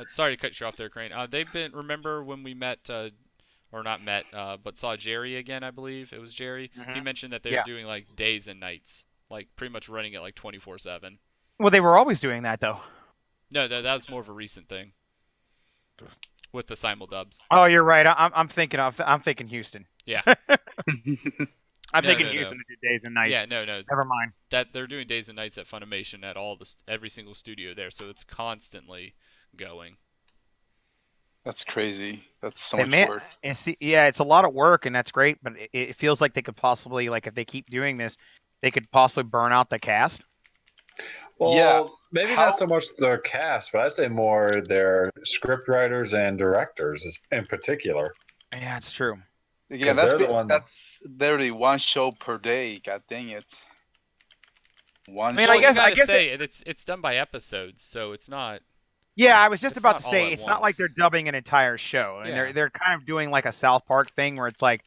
A: Sorry to cut you off there, Crane. They've been. Remember when we met, or not met, but saw Jerry again? I believe it was Jerry. He mentioned that they were doing like days and nights, like pretty much running it like 24/7.
E: Well, they were always doing that though.
A: No, that was more of a recent thing with the simuldubs.
E: Oh, you're right. I'm thinking Houston.
A: Yeah.
E: I'm
A: No,
E: thinking
A: no,
E: Houston
A: no.
E: to do days and nights.
A: Yeah, no.
E: Never mind.
A: That they're doing days and nights at Funimation at every single studio there, so it's constantly going.
B: That's crazy. That's so
E: They
B: much work.
E: it's a lot of work, and that's great. But it feels like they could possibly, like, if they keep doing this, they could possibly burn out the cast.
C: Well,
B: Yeah.
C: maybe
B: How-
C: not so much their cast, but I'd say more their script writers and directors in particular.
E: Yeah, it's true.
B: Yeah,
C: 'Cause they're the
B: that's
C: one-
B: that's literally one show per day. God dang it. One
E: I mean,
B: show.
E: I guess-
A: you gotta
E: guess
A: say it's done by episodes, so it's not.
E: Yeah, I was just
A: It's
E: about
A: not
E: to
A: all
E: say
A: at
E: it's not like
A: once.
E: they're dubbing an entire show, and
A: Yeah.
E: they're kind of doing like a South Park thing where it's like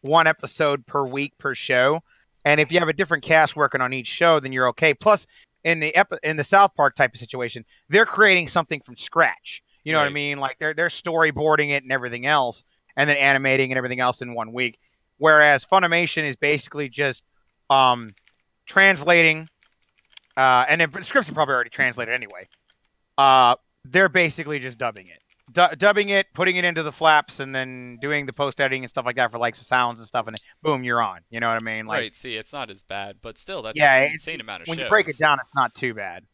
E: one episode per week per show, and if you have a different cast working on each show, then you're okay. Plus, in the South Park type of situation, they're creating something from scratch. You know what I
A: Right.
E: mean? Like they're storyboarding it and everything else, and then animating and everything else in 1 week. Whereas Funimation is basically just translating, and then the scripts are probably already translated anyway. They're basically just dubbing it, dubbing it, putting it into the flaps, and then doing the post editing and stuff like that for like sounds and stuff, and then boom, you're on. You know what I mean? Like,
A: Right. See, it's not as bad, but still, that's
E: Yeah,
A: an insane amount of
E: when
A: shows.
E: you break it down, it's not too bad.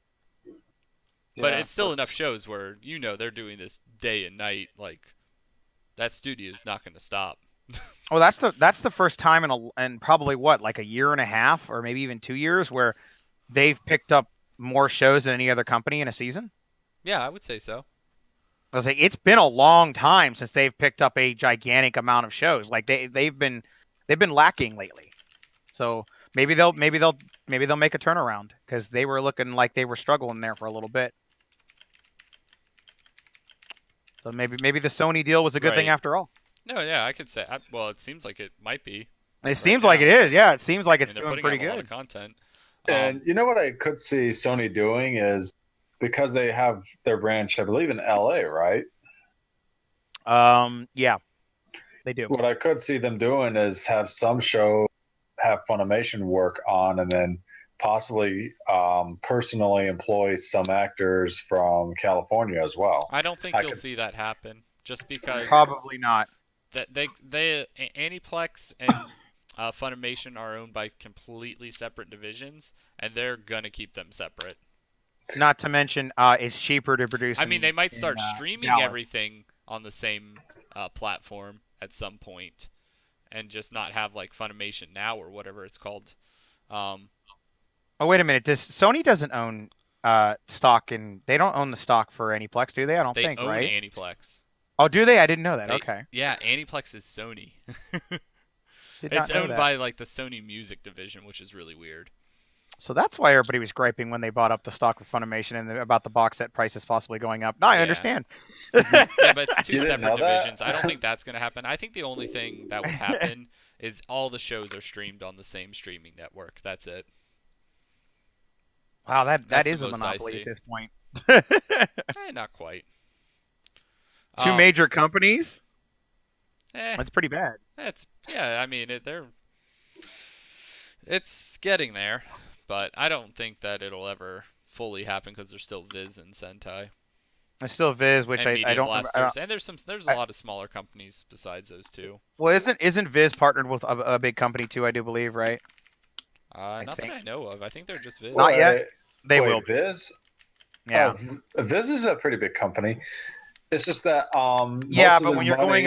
A: But
B: Yeah,
A: it's still
B: but-
A: enough shows where they're doing this day and night. Like that studio's not going to stop.
E: Well, that's the first time in probably what, like a year and a half or maybe even 2 years where they've picked up more shows than any other company in a season.
A: Yeah, I would say so.
E: I was like, it's been a long time since they've picked up a gigantic amount of shows. Like they've been lacking lately. So maybe they'll make a turnaround because they were looking like they were struggling there for a little bit. So maybe the Sony deal was a good thing
A: Right.
E: after all.
A: No, yeah, I could say. Well, it seems like it might be.
E: It seems like it is. Yeah, it seems like it's
A: I mean, they're
E: doing
A: putting
E: pretty
A: out a lot
E: good.
A: of content.
C: And you know what I could see Sony doing is because they have their branch, I believe, in LA, right?
E: Yeah, they do.
C: What I could see them doing is have some show have Funimation work on, and then possibly personally employ some actors from California as well.
A: I don't think
C: I
A: you'll
C: could,
A: see that happen, just because
E: Probably not.
A: that Aniplex and Funimation are owned by completely separate divisions, and they're gonna keep them separate.
E: Not to mention, it's cheaper to produce
A: I mean, they might
E: in
A: start streaming
E: Dallas.
A: everything on the same platform at some point, and just not have like Funimation Now or whatever it's called. Um,
E: Oh, wait a minute. Sony doesn't own stock in? They don't own the stock for Aniplex, do they? I don't
A: they
E: think,
A: own
E: right?
A: Aniplex.
E: Oh, do they? I didn't know that.
A: They,
E: Okay,
A: yeah, Aniplex is Sony.
E: did not
A: It's
E: know
A: owned
E: that.
A: by like the Sony Music division, which is really weird.
E: So that's why everybody was griping when they bought up the stock of Funimation and about the box set prices possibly going up. Now I
A: Yeah.
E: understand.
A: Yeah, but it's two
C: You didn't
A: separate
C: know that?
A: divisions. I don't think that's going to happen. I think the only thing that would happen is all the shows are streamed on the same streaming network. That's it.
E: Wow, that
A: That's the
E: is a
A: most I
E: monopoly
A: see.
E: at this point.
A: Not quite.
E: Two major companies?
A: Eh,
E: That's pretty bad.
A: yeah. I mean, it's getting there, but I don't think that it'll ever fully happen because there's still Viz and Sentai
E: It's still Viz, which
A: and
E: I
A: Media
E: don't
A: Blasters, and there's a
E: I-
A: lot of smaller companies besides those two.
E: Well, isn't Viz partnered with a big company too? I do believe, right?
A: Not
E: think.
A: that I know of. I think they're just Viz.
E: Not yet. They
C: wait,
E: will.
C: Viz?
E: Yeah.
C: Oh, Viz is a pretty big company. It's just that
E: Yeah,
C: most of
E: but
C: the
E: when you're
C: money-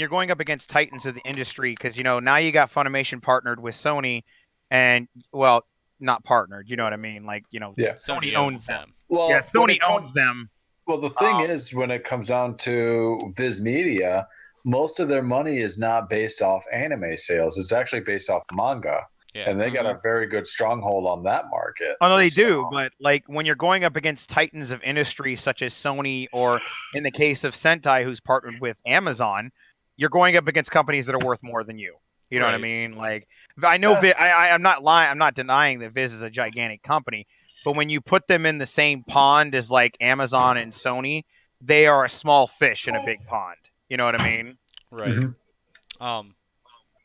E: going up against titans of the industry, because now you got Funimation partnered with Sony, and well, not partnered. You know what I mean? Like
C: Yeah.
A: Sony
E: owns them.
C: well,
E: Yeah,
C: when
E: Sony
C: it comes-
E: owns them.
C: Well, the thing is, when it comes down to Viz Media, most of their money is not based off anime sales. It's actually based off manga.
A: Yeah.
C: And they got a very good stronghold on that market.
E: Oh no, they
C: So-
E: do. But like when you're going up against titans of industry such as Sony, or in the case of Sentai, who's partnered with Amazon, you're going up against companies that are worth more than you. You know what I
A: Right.
E: mean? Like I know I'm not lying. I'm not denying that Viz is a gigantic company, but when you put them in the same pond as like Amazon and Sony, they are a small fish in a big pond. You know what I mean?
A: Right.
C: Mhm.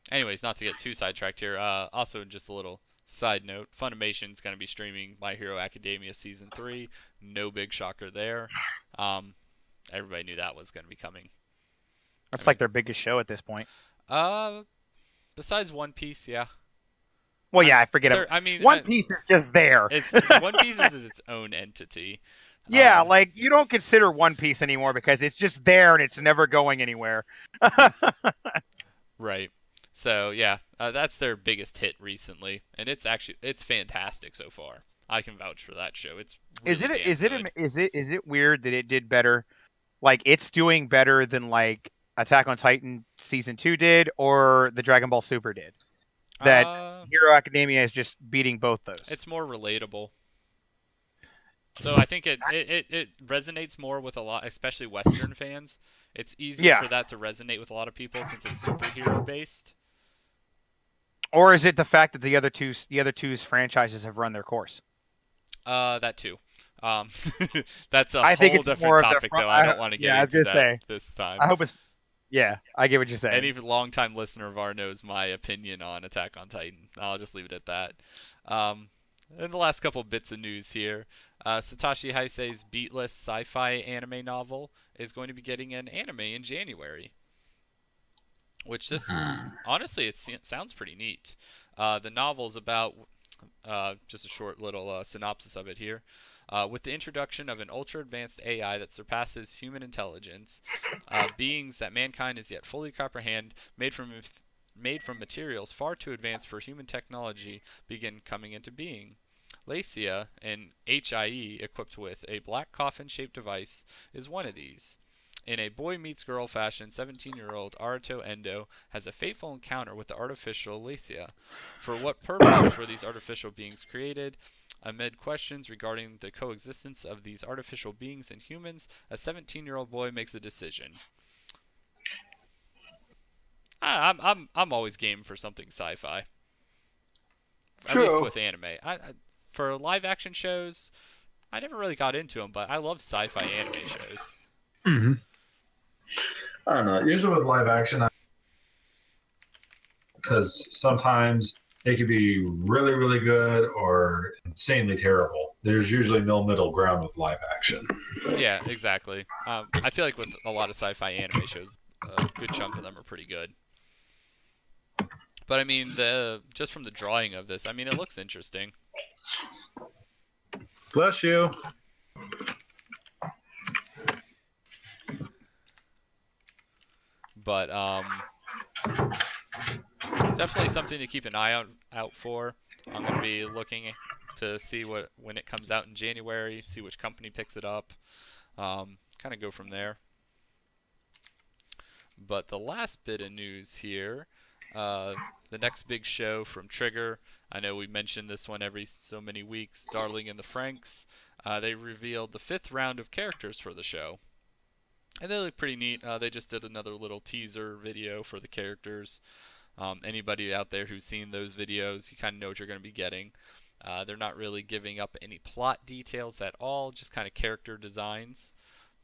A: Anyways, not to get too sidetracked here. Also, just a little side note: Funimation's going to be streaming My Hero Academia season 3. No big shocker there. Everybody knew that was going to be coming.
E: That's like their biggest show at this point.
A: Besides One Piece, yeah.
E: Well, yeah, I forget it.
A: I mean,
E: One Piece is just there.
A: It's One Piece is its own entity.
E: Yeah, like you don't consider One Piece anymore because it's just there and it's never going anywhere.
A: Right. So yeah, that's their biggest hit recently, and it's fantastic so far. I can vouch for that show. It's really
E: Is it weird that it did better? Like it's doing better than like Attack on Titan season 2 did, or the Dragon Ball Super did. That Hero Academia is just beating both those.
A: It's more relatable. So I think it resonates more with a lot, especially Western fans. It's easier for that to resonate with a lot of people since it's superhero based.
E: Or is it the fact that the other two's franchises have run their course?
A: That too. That's a
E: I think
A: whole
E: it's
A: different
E: more of the
A: topic, though. I don't want to get into that this time.
E: I hope it's. Yeah, I get what you're saying.
A: Any longtime listener of ours knows my opinion on Attack on Titan. I'll just leave it at that. In the last couple bits of news here, Satoshi Heisei's beatless sci-fi anime novel is going to be getting an anime in January. Which honestly, it sounds pretty neat. The novel's about, just a short little synopsis of it here. With the introduction of an ultra-advanced AI that surpasses human intelligence, beings that mankind is yet fully comprehend, made from materials far too advanced for human technology, begin coming into being. Lacia, an HIE equipped with a black coffin-shaped device, is one of these. In a boy-meets-girl fashion, 17-year-old Aruto Endo has a fateful encounter with the artificial Lacia. For what purpose were these artificial beings created? Amid questions regarding the coexistence of these artificial beings and humans, a 17-year-old boy makes a decision. I'm always game for something sci-fi. At least with anime. For live-action shows, I never really got into them, but I love sci-fi anime shows.
C: Mm-hmm. I don't know. Usually with live action, because sometimes it could be really, really good or insanely terrible. There's usually no middle ground with live action.
A: Yeah, exactly. I feel like with a lot of sci-fi anime shows, a good chunk of them are pretty good. But I mean, the just from the drawing of this, I mean, it looks interesting.
C: Bless you.
A: But definitely something to keep an eye out for. I'm gonna be looking to see when it comes out in January, see which company picks it up, kind of go from there. But the last bit of news here, the next big show from Trigger. I know we mentioned this one every so many weeks. Darling in the Franxx. They revealed the 5th round of characters for the show. And they look pretty neat. They just did another little teaser video for the characters. Anybody out there who's seen those videos, you kind of know what you're going to be getting. They're not really giving up any plot details at all, just kind of character designs.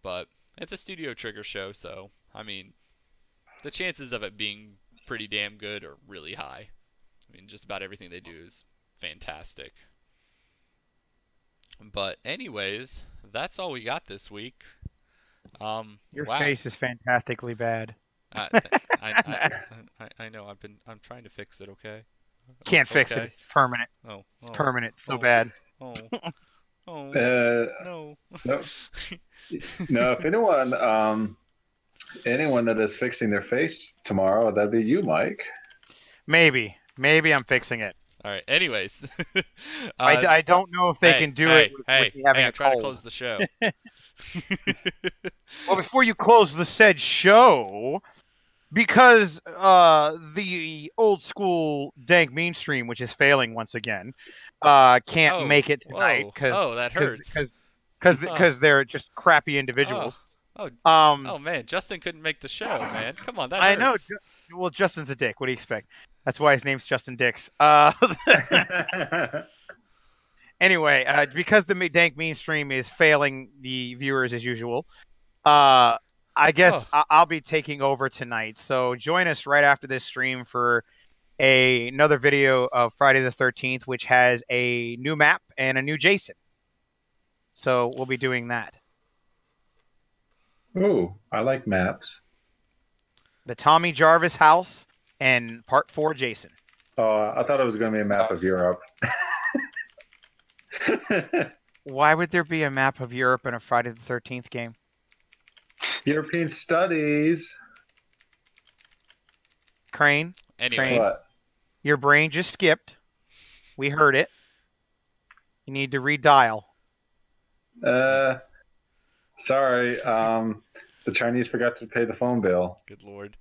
A: But it's a Studio Trigger show, so, I mean, the chances of it being pretty damn good are really high. I mean, just about everything they do is fantastic. But anyways, that's all we got this week.
E: Your
A: wow.
E: face is fantastically bad.
A: I know. I'm trying to fix it. Okay.
E: Can't fix it. It's permanent.
A: Oh.
E: It's permanent. So bad.
A: Oh. Oh. No.
C: No. No. If anyone that is fixing their face tomorrow, that'd be you, Mike.
E: Maybe I'm fixing it.
A: All right. Anyways,
E: I don't know if they can do it with me having a
A: I'm trying
E: cold.
A: to close the show.
E: Well, before you close the said show, because the old school dank mainstream, which is failing once again, can't make it tonight because
A: that hurts.
E: Because they're just crappy individuals.
A: Oh man, Justin couldn't make the show, man. Come on, that hurts.
E: I know. Well, Justin's a dick. What do you expect? That's why his name's Justin Dix. Anyway, because the dank mainstream is failing the viewers as usual, I guess I'll be taking over tonight. So join us right after this stream for another video of Friday the 13th, which has a new map and a new Jason. So we'll be doing that.
C: Ooh, I like maps.
E: The Tommy Jarvis house and Part 4 Jason.
C: Oh, I thought it was going to be a map of Europe.
E: Why would there be a map of Europe in a Friday the 13th game?
C: European studies.
E: Crane.
A: Anyways.
C: What?
E: Your brain just skipped. We heard it. You need to redial.
C: Sorry. The Chinese forgot to pay the phone bill.
A: Good Lord.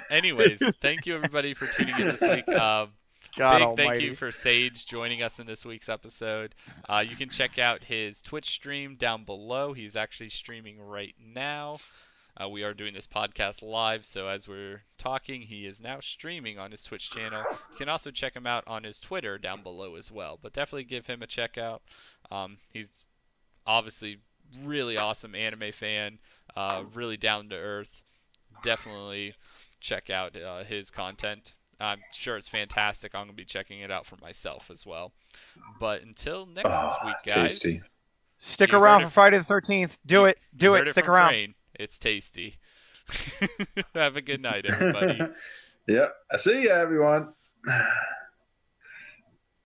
A: Anyways, thank you everybody for tuning in this week. Thank you for Sage joining us in this week's episode. You can check out his Twitch stream down below. He's actually streaming right now. We are doing this podcast live, so as we're talking, he is now streaming on his Twitch channel. You can also check him out on his Twitter down below as well. But definitely give him a check out. He's obviously really awesome anime fan, really down to earth. Definitely check out his content. I'm sure it's fantastic. I'm going to be checking it out for myself as well. But until next week, guys.
C: Tasty.
E: Stick around for Friday the 13th. Do it. Stick around.
A: Crane. It's tasty. Have a good night, everybody.
C: Yep. I see ya, everyone.